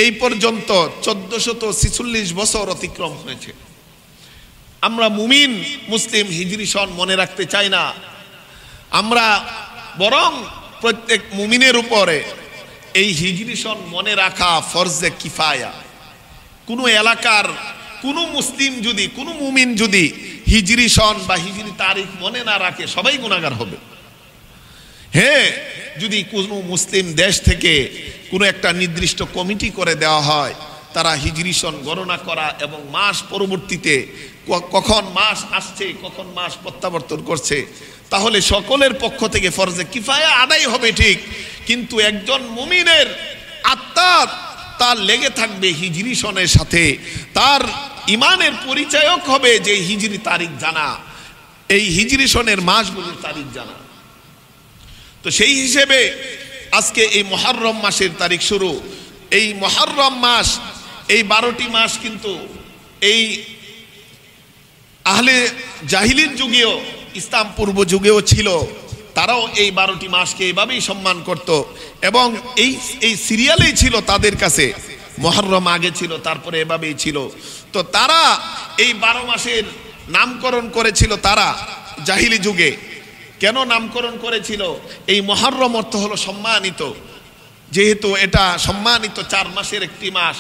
এই পর্যন্ত 1446 বছর অতিক্রম হয়েছে। আমরা মুমিন মুসলিম হিজরি সন মনে রাখতে চাই না, আমরা বরং প্রত্যেক মুমিনের উপরে এই হিজরি সন মনে রাখা ফরজে কিফায়া। কোনো এলাকার কোনো মুসলিম যদি, কোনো মুমিন যদি হিজরি সন বা হিজরি তারিখ মনে না রাখে, সবাই গুনাহগার হবে। হ্যাঁ, যদি কোনো মুসলিম দেশ থেকে কোনো একটা নির্দিষ্ট কমিটি করে দেওয়া হয়, তারা হিজরি সন গণনা করা এবং মাস পরবর্তীতে কখন মাস আসছে, কখন মাস প্রত্যাবর্তন করছে, তাহলে সকলের পক্ষ থেকে ফরজে কিফায়া আদায় হবে ঠিক, কিন্তু একজন মুমিনের আত্মা তার লেগে থাকবে হিজরি সনের সাথে, তার ইমানের পরিচয়ক হবে যে হিজরি তারিখ জানা, এই হিজরি সনের মাসগুলোর তারিখ জানা। তো সেই হিসেবে আজকে এই মুহররম মাসের তারিখ শুরু। এই মুহররম মাস, এই 12টি মাস কিন্তু এই আহলে জাহিলির যুগেও, ইসলাম পূর্ব যুগেও ছিল, তারাও এই 12টি মাসকে এইভাবেই সম্মান করত এবং এই সিরিয়ালেই ছিল তাদের কাছে। মুহররম আগে ছিল, তারপরে এভাবেই ছিল। তো তারা এই 12 মাসের নামকরণ করেছিল তারা জাহিলি যুগে। কেন নামকরণ করেছিল? এই মুহররম অর্থ হলো সম্মানিত, যেহেতু এটা সম্মানিত 4 মাসের একটি মাস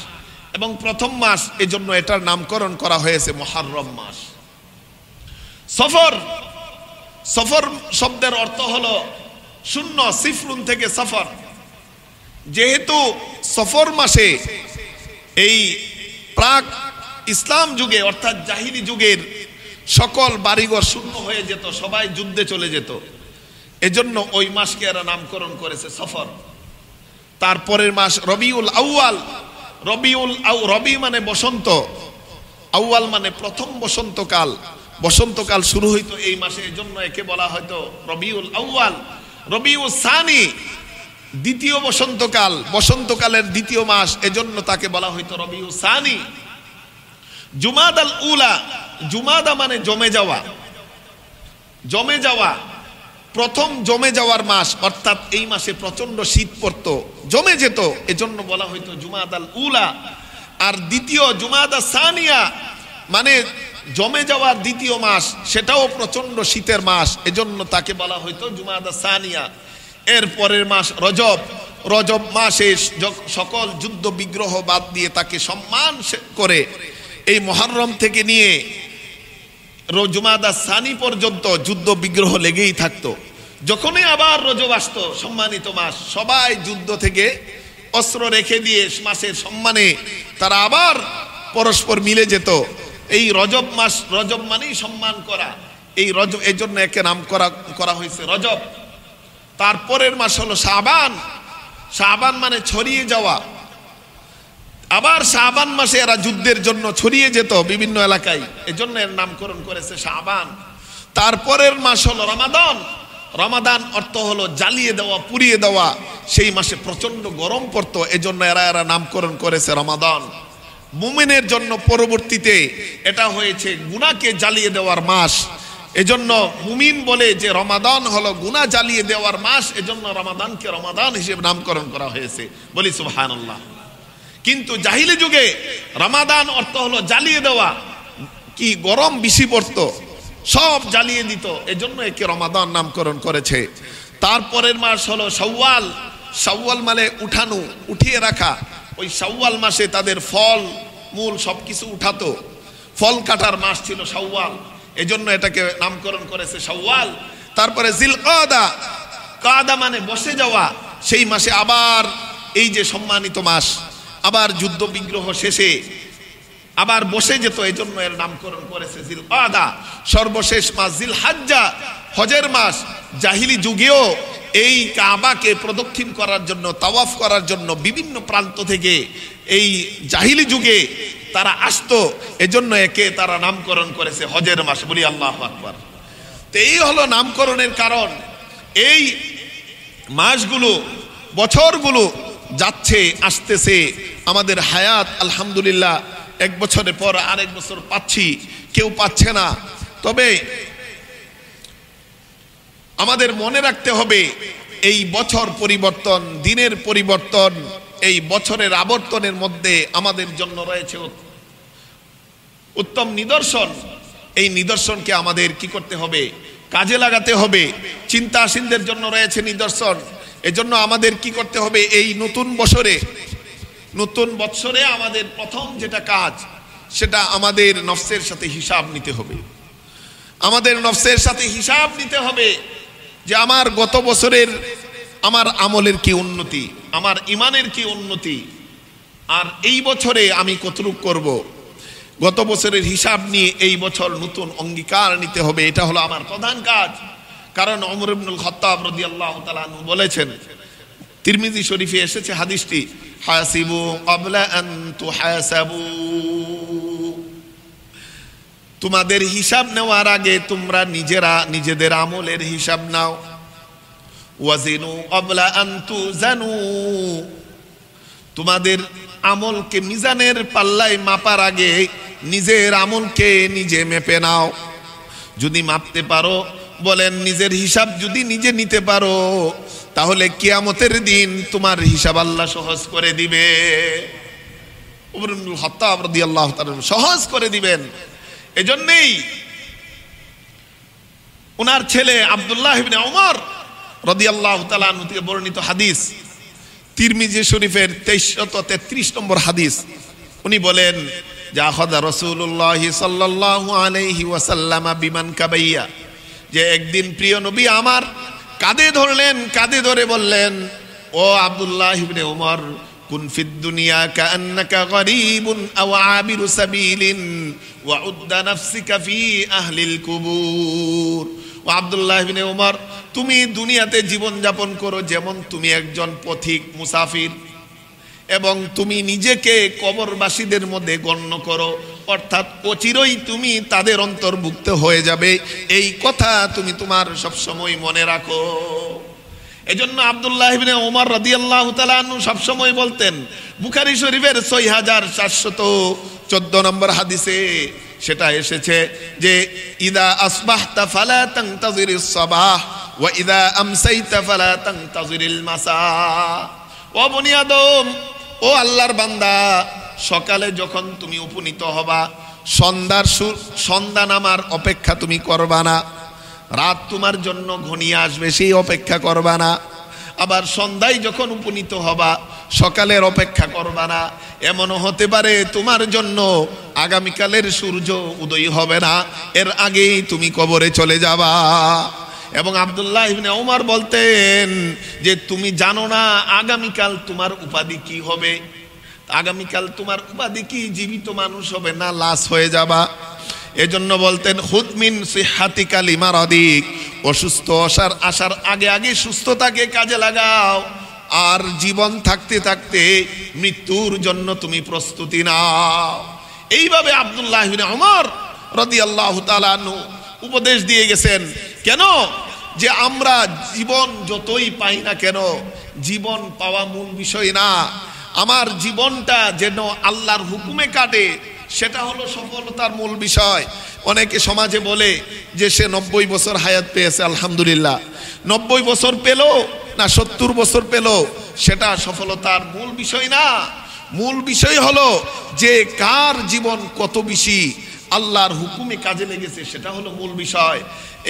এবং প্রথম মাস, এজন্য এটার নামকরণ করা হয়েছে মুহররম মাস। সফর শব্দের অর্থ হলো শূন্য, সিফরুন থেকে সফর। যেহেতু সফর মাসে এই প্রাক ইসলাম যুগে অর্থাৎ জাহিলি যুগের সকল বাড়িঘর শূন্য হয়ে যেত, সবাই যুদ্ধে চলে যেত, এজন্য ওই মাসকে এরা নামকরণ করেছে সফর। তারপরের মাস রবিউল আউয়াল। রবি মানে বসন্ত, আউয়াল মানে প্রথম বসন্তকাল, বসন্তকাল শুরু হইতো এই মাসে, এজন্য একে বলা হয়তো রবিউল আউয়াল। রবিউল সানি দ্বিতীয় বসন্তকাল, বসন্তকালের দ্বিতীয় মাস, এজন্য তাকে বলা হয়তো রবিউল সানি। জুমাদাল উলা, জুমাদা মানে জমে যাওয়া, জমে যাওয়া, প্রথম জমে যাওয়ার মাস, অর্থাৎ এই মাসে প্রচন্ড শীত পড়তো, জমে যেত, এজন্য বলা হয়তো জুমাদাল উলা। আর দ্বিতীয় জুমাদা সানিয়া মানে জমে যাওয়ার দ্বিতীয় মাস, সেটাও প্রচন্ড শীতের মাস, এজন্য তাকে বলা হয়তো জুমাদা সানিয়া। এর পরের মাস রজব, রজব মাসে সকল যুদ্ধ বিগ্রহ বাদ দিয়ে তাকে সম্মান করে এই মুহররম থেকে নিয়ে জুমাদা সানি পর্যন্ত যুদ্ধ বিগ্রহ লেগেই থাকতো। যখনই আবার রজব আসতো, সম্মানিত মাস, সবাই যুদ্ধ থেকে অস্ত্র রেখে দিয়ে মাসের সম্মানে তারা আবার পরস্পর মিলে যেত। এই রজব মাস, রজব মানেই সম্মান করা, এই রজব, এই জন্য একে নাম করা হয়েছে রজব। তারপরের মাস হলো শাবান, শাবান মানে ছড়িয়ে যাওয়া। আবার শাবান মাসে এরা যুদ্ধের জন্য ছড়িয়ে যেত বিভিন্ন এলাকায়, এজন্য এর নামকরণ করেছে শাবান। তারপরের মাস হলো রমাদান, রমাদান অর্থ হলো জ্বালিয়ে দেওয়া, পুড়িয়ে দেওয়া। সেই মাসে প্রচন্ড গরম পড়তো, এজন্য এরা নামকরণ করেছে রমাদান। মুমিনের জন্য পরবর্তীতে এটা হয়েছে গুনাহকে জ্বালিয়ে দেওয়ার মাস, এজন্য মুমিন বলে যে রমাদান হলো গুনাহ জ্বালিয়ে দেওয়ার মাস, এজন্য রমাদানকে রমাদান হিসেবে নামকরণ করা হয়েছে, বলি সুবহানাল্লাহ। কিন্তু জাহিলি যুগে রমাদান অর্থ হলো জ্বালিয়ে দেওয়া, কি গরম বেশি পড়তো, সব জ্বালিয়ে দিত, এজন্য একে রমাদান নামকরণ করেছে। তারপরের মাস হলো শাওয়াল, শাওয়াল মানে উঠানো, উঠিয়ে রাখা। ওই শাওয়াল মাসে তাদের ফল মূল সবকিছু উঠাতো, ফল কাটার মাস ছিল শাওয়াল, এজন্য এটাকে নামকরণ করেছে শাওয়াল। তারপরে জিলকাদা, কাদা মানে বসে যাওয়া, সেই মাসে আবার এই যে সম্মানিত মাস, আবার যুদ্ধ বিগ্রহ শেষে আবার বসে যেত, এজন্য এর নামকরণ করেছে জিলকাদা। সর্বশেষ মাস জিলহাজ্জা, হজের মাস। জাহিলি যুগেও এই কাবাকে প্রদক্ষিণ করার জন্য, তাওয়াফ করার জন্য বিভিন্ন প্রান্ত থেকে এই জাহিলি যুগে তারা আসতো, এজন্য একে তারা নামকরণ করেছে হজের মাস, বলি আল্লাহু আকবার। তো এই হলো নামকরণের কারণ। এই মাসগুলো, বছরগুলো যাচ্ছে, আসতেছে, আমাদের হায়াত আলহামদুলিল্লাহ এক বছরের পর আরেক বছর পাচ্ছি, কেউ পাচ্ছে না। তবে আমাদের মনে রাখতে হবে এই বছর পরিবর্তন, দিনের পরিবর্তন, এই বছরের আবর্তনের মধ্যে আমাদের জন্য রয়েছে উত্তম নিদর্শন। এই নিদর্শনকে আমাদের কি করতে হবে? কাজে লাগাতে হবে। চিন্তাশীলদের জন্য রয়েছে নিদর্শন, এজন্য আমাদের কি করতে হবে? এই নতুন বছরে আমাদের প্রথম যেটা কাজ, সেটা আমাদের নফসের সাথে হিসাব নিতে হবে। আমাদের নফসের সাথে হিসাব নিতে হবে যে আমার গত বছরের আমার আমলের কি উন্নতি, আমার ইমানের কি উন্নতি, আর এই বছরে আমি কতটুকু করব। গত বছরের হিসাব নিয়ে এই বছর নতুন অঙ্গীকার নিতে হবে, এটা হলো আমার প্রধান কাজ। কারণ ওমর ইবনুল খাত্তাব রাদিয়াল্লাহু তাআলা আনহু বলেছেন, তিরমিজি শরীফে এসেছে হাদিসটি, হাসিবু ক্বাবলা আন তুহাসাবু, তোমাদের হিসাব নেওয়ার আগে তোমরা নিজেরা নিজেদের আমলের হিসাব নাও। ওয়াজিনু ক্বাবলা আন তুজানু, তোমাদের আমলকে মিজানের পাল্লায় মাপার আগে নিজের আমলকে নিজে মেপে নাও। যদি মাপতে পারো, বলেন নিজের হিসাব যদি নিজে নিতে পারো, তাহলে কিয়ামতের দিন তোমার হিসাব আল্লাহ সহজ করে দিবে। ওমর ইবনুল খাত্তাব রাদিয়াল্লাহু তাআলা সহজ করে দিবেন। এজন্যই ওনার ছেলে আব্দুল্লাহ ইবনে ওমর রাদিয়াল্লাহু তাআলা আনহু থেকে বর্ণিত হাদিস, তিরমিজি শরীফের 2333 নম্বর হাদিস। উনি বলেন যে আখাযা রাসূলুল্লাহ সাল্লাল্লাহু আলাইহি ওয়াসাল্লাম বিমান কাবাইয়া, যে একদিন প্রিয় নবী আমার কাঁধে ধরলেন, কাঁধে ধরে বললেন, ও আব্দুল্লাহ ইবনে ওমর, কুন ফিদ দুনিয়া কাআন্নাকা গরীবুন আও আবিরু সাবিলিন ওয়া উদ্দা নাফসিকা ফি আহলিল কুবুর। ও আব্দুল্লাহ ইবনে ওমর, তুমি দুনিয়াতে জীবন যাপন করো যেমন তুমি একজন পথিক মুসাফির, এবং তুমি নিজেকে কবরবাসীদের মধ্যে গণ্য করো। অর্থাৎ অচিরেই তুমি তাদের অন্তর্ভুক্ত হয়ে যাবে, এই কথা তুমি তোমার সবসময় মনে রাখো। এজন্য আব্দুল্লাহ ইবনে ওমর রাদিয়াল্লাহু তাআলা আনহু সবসময় বলতেন, বুখারী শরীফের 6414 নম্বর হাদিসে সেটা এসেছে যে ইদা আসবাহতা ফালা তানতাযিরিস সাবাহ ওয়া ইদা আমসাইতা ফালা তানতাযিরিল মাসা। ও বনি আদম, ও আল্লাহর বান্দা, সকালে যখন তুমি উপনীত হবা, সন্ধ্যা নামার অপেক্ষা তুমি করবা না। রাত তোমার জন্য ঘনিয়ে আসবে, সেই অপেক্ষা করবা না। আবার সন্ধ্যায় যখন উপনীত হবা, সকালের অপেক্ষা করবা না। এমনও হতে পারে তোমার জন্য আগামীকালের সূর্য উদয় হবে না, এর আগেই তুমি কবরে চলে যাবা। এবং আব্দুল্লাহ ইবনে ওমর বলতেন যে তুমি জানো না আগামীকাল তোমার উপাধি কি হবে, আগামীকাল তোমার উপাধি কি, জীবিত মানুষ হবে না লাশ হয়ে যাবা। এজন্য বলতেন খুদ মিন সিহাতিকা লিমারাদিক, অসুস্থ আসার আগে আগে সুস্থতাকে কাজে লাগাও, আর জীবন থাকতে থাকতে মৃত্যুর জন্য তুমি প্রস্তুতি নাও। এইভাবে আব্দুল্লাহ ইবনে ওমর রাদিয়াল্লাহু তাআলা আনহু উপদেশ দিয়ে গেছেন। কেন? যে আমরা জীবন যতই পাই না কেন, জীবন পাওয়া মূল বিষয় না। আমার জীবনটা যেন আল্লাহর হুকুমে কাটে, সেটা হলো সফলতার মূল বিষয়। অনেকে সমাজে বলে যে সে 90 বছর হায়াত পেয়েছে, আলহামদুলিল্লাহ। 90 বছর পেল না 70 বছর পেল, সেটা সফলতার মূল বিষয় না। মূল বিষয় হলো যে কার জীবন কত বেশি আল্লাহর হুকুমে কাজে লেগেছে, সেটা হলো মূল বিষয়।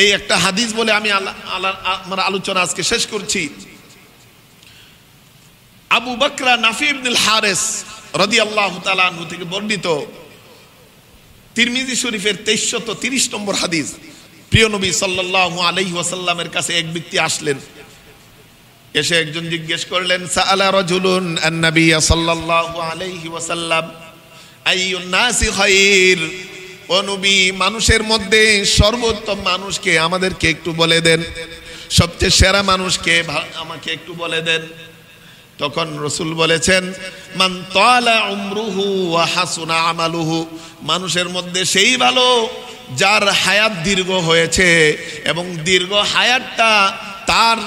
এই একটা হাদিস বলে আমি আমার আলোচনা আজকে শেষ করছি। আবু বকর নাফি ইবনুল হারিস রাদিয়াল্লাহু তাআলা আনহু থেকে বর্ণিত, তিরমিজি শরীফের 2330 নম্বর হাদিস। প্রিয় নবী সাল্লাল্লাহু আলাইহি ওয়াসাল্লামের কাছে এক ব্যক্তি আসলেন। এসে একজন জিজ্ঞেস করলেন, সাআলা রাজুলুন আন-নবী সাল্লাল্লাহু আলাইহি ওয়াসাল্লাম আইয়ুন নাসি খায়র। ও নবী, মানুষের মধ্যে সর্বোত্তম মানুষকে আমাদেরকে একটু বলে দেন, সবচেয়ে সেরা মানুষকে আমাকে একটু বলে দেন। তখন রাসূল বলেছেন, মান তালা উমরুহু ওয়া হাসুনা আমালুহু, মানুষের মধ্যে সেই ভালো যার হায়াত দীর্ঘ হয়েছে এবং দীর্ঘ হায়াতটা তার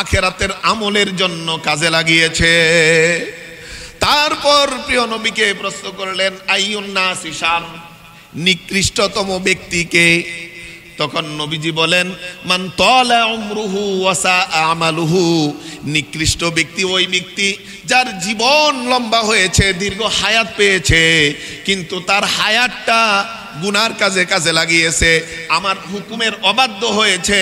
আখিরাতের আমলের জন্য কাজে লাগিয়েছে। তারপর প্রিয় নবীকে প্রশ্ন করলেন, আইয়ুন নাসি শার, নিকৃষ্টতম ব্যক্তিকে? তখন নবীজি বলেন, মান তালা উমরুহু ওয়া সাআ আমালুহু, নিকৃষ্ট ব্যক্তি ওই ব্যক্তি যার জীবন লম্বা হয়েছে, দীর্ঘ হায়াত পেয়েছে, কিন্তু তার হায়াতটা গুনার কাজে কাজে লাগিয়েছে, আমার হুকুমের অবাধ্য হয়েছে,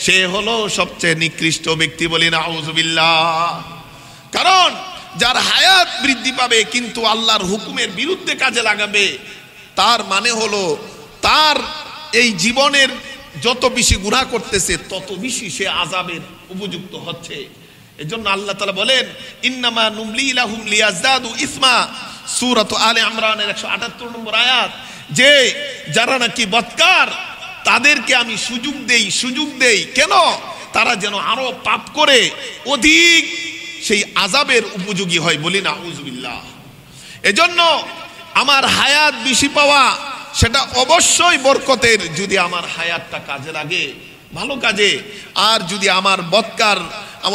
সে হলো সবচেয়ে নিকৃষ্ট ব্যক্তি। বলি নাউযুবিল্লাহ। কারণ যার হায়াত বৃদ্ধি পাবে কিন্তু আল্লাহর হুকুমের বিরুদ্ধে কাজে লাগাবে, তার মানে হলো তার এই জীবনের যত বেশি গুনাহ করতেছে তত বেশি সে আযাবের উপযুক্ত হচ্ছে। এজন্য আল্লাহ তাআলা বলেন, ইন্নামা নুমলি লাহুম লিয়াজদাদু ইসমা, সূরা আলে ইমরানের 178 নম্বর আয়াত, যে যারা নাকি বদকার তাদেরকে আমি সুযোগ দেই কেন? তারা যেন আরো পাপ করে অধিক সেই আযাবের উপযোগী হয়। বলি নাউযুবিল্লাহ। এজন্য আমার হায়াত বেশি পাওয়া সেটা অবশ্যই বরকতের, যদি আমার হায়াতটা কাজে লাগে ভালো কাজে। আর যদি আমার বদকার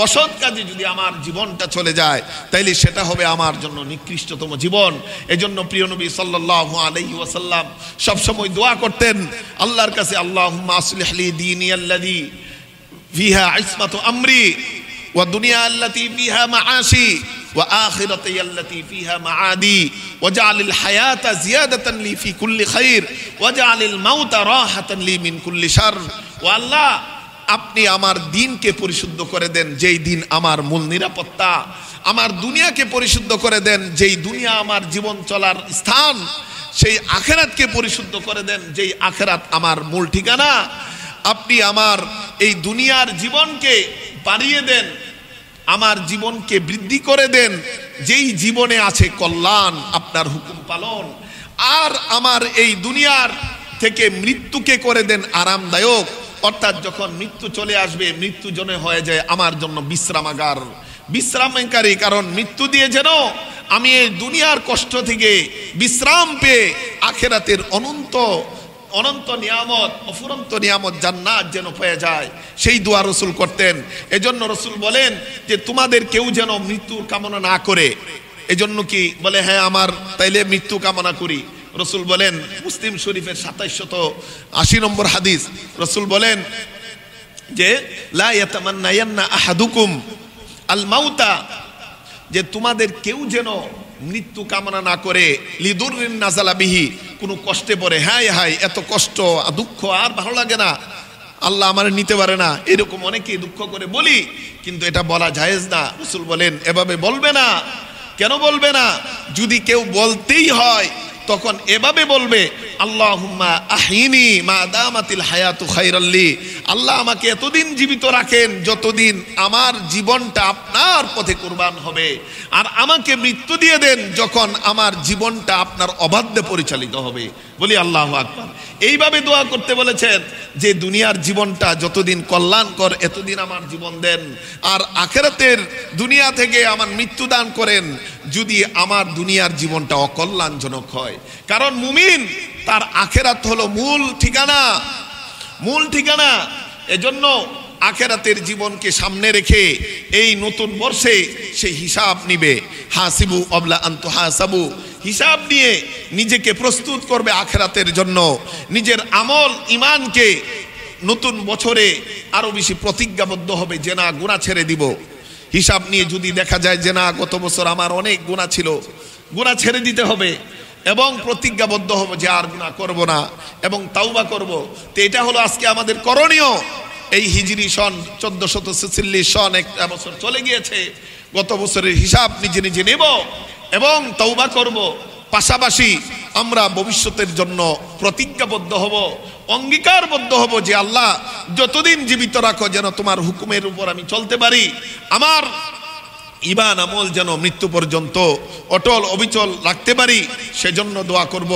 অসৎ কাজে যদি আমার জীবনটা চলে যায়, তাইলে সেটা হবে আমার জন্য নিকৃষ্টতম জীবন। এজন্য প্রিয় নবী সাল্লাল্লাহু আলাইহি ওয়াসাল্লাম সব সময় দোয়া করতেন আল্লাহর কাছে, আল্লাহুম্মা আসলিহ লি দীনি আল্লাযী ফিহা ইসমাতু আমরি ওয়া দুনিয়া আল্লাতী ফিহা মাআশি ওয়া আখিরাতি আল্লাতী ফিহা মাআদি ওয়াজআলিল হায়াতা জিয়াদাতান লি ফি কুল্লি খাইর ওয়াজআলিল মাউতা রাহাতান লি মিন কুল্লি শার। ও আল্লাহ, আপনি আমার দিনকে পরিশুদ্ধ করে দেন, যেই দিন আমার মূল নিরাপত্তা। আমার দুনিয়াকে পরিশুদ্ধ করে দেন, যেই দুনিয়া আমার জীবন চলার স্থান। সেই আখিরাতকে পরিশুদ্ধ করে দেন, যেই আখিরাত আমার মূল ঠিকানা। আপনি আমার এই দুনিয়ার জীবনকে বাড়িয়ে দেন, আমার জীবনকে বৃদ্ধি করে দেন, যেই জীবনে আছে কল্যাণ, আপনার হুকুম পালন। আর আমার এই দুনিয়ার থেকে মৃত্যুকে করে দেন আরামদায়ক, অর্থাৎ যখন মৃত্যু চলে আসবে, মৃত্যু যেন হয়ে যায় আমার জন্য বিশ্রামাগার, বিশ্রামকারী। কারণ মৃত্যু দিয়ে যেন আমি এই দুনিয়ার কষ্ট থেকে বিশ্রাম পেয়ে আখিরাতের অনন্ত অনন্ত নিয়ামত, অফুরন্ত নিয়ামত জান্নাত যেন পেয়ে যায়, সেই দোয়া রসুল করতেন। এজন্য রসুল বলেন যে তোমাদের কেউ যেন মৃত্যুর কামনা না করে। এজন্য কি বলে, হ্যাঁ আমার তাইলে মৃত্যু কামনা করি। রসুল বলেন, মুসলিম শরীফের 2780 নম্বর হাদিস, রসুল বলেন যে লা ইয়াতামান্নায়ান্না আহাদুকুম আল মাউতা, যে তোমাদের কেউ যেন মৃত্যু কামনা না করে, লিদুররিন নাযালা বিহি, কোনো কষ্টে পড়ে, হায় হায় এত কষ্ট দুঃখ আর ভালো লাগে না, আল্লাহ আমার নিতে পারে না, এরকম অনেকেই দুঃখ করে বলি, কিন্তু এটা বলা জায়েজ না। রাসূল বলেন এভাবে বলবে না। কেন বলবে না? যদি কেউ বলতেই হয় তখন এভাবে বলবে, আল্লাহুম্মা আহিনি মা দামাতিল হায়াতু খায়রাল্লি, আল্লাহ আমাকে এতদিন জীবিত রাখেন যতদিন আমার জীবনটা আপনার পথে কুরবান হবে, আর আমাকে মৃত্যু দিয়ে দেন যখন আমার জীবনটা আপনার অবাধ্যে পরিচালিত হবে। বলি আল্লাহু আকবার। এইভাবে দোয়া করতে বলেছেন যে দুনিয়ার জীবনটা যতদিন কল্যাণকর এতদিন আমার জীবন দেন, আর আখিরাতের দুনিয়া থেকে আমার মৃত্যু দান করেন যদি আমার দুনিয়ার জীবনটা অকল্যাণজনক হয়। কারণ মুমিন তার আখিরাত হলো মূল ঠিকানা, মূল ঠিকানা। এজন্য আখিরাতের জীবনকে সামনে রেখে এই নতুন বর্ষে সে হিসাব নিবে। হাসিবু ক্বাবলা আন তুহাসাবু, হিসাব নিয়ে নিজেকে প্রস্তুত করবে আখিরাতের জন্য। নিজের আমল ঈমানকে নতুন বছরে আরো বেশি প্রতিজ্ঞাবদ্ধ হবে যে না গুনাহ ছেড়ে দিব। হিসাব নিয়ে যদি দেখা যায় যে না গত বছর আমার অনেক গুনাহ ছিল, গুনাহ ছেড়ে দিতে হবে এবং প্রতিজ্ঞাবদ্ধ হব যে আর গুনাহ করব না এবং তাওবা করব। তো এটা হলো আজকে আমাদের করণীয়। এই হিজরি সন 1446 সন একটা বছর চলে গিয়েছে, গত বছরের হিসাব নিজে নিজে নেব এবং তাওবা করব। পাশাপাশি আমরা ভবিষ্যতের জন্য প্রতিজ্ঞাবদ্ধ হব, অঙ্গীকারবদ্ধ হব যে আল্লাহ যতদিন জীবিত রাখো যেন তোমার হুকুমের উপর আমি চলতে পারি, আমার ঈমান আমল যেন মৃত্যু পর্যন্ত অটল অবিচল রাখতে পারি, সেজন্য দোয়া করব।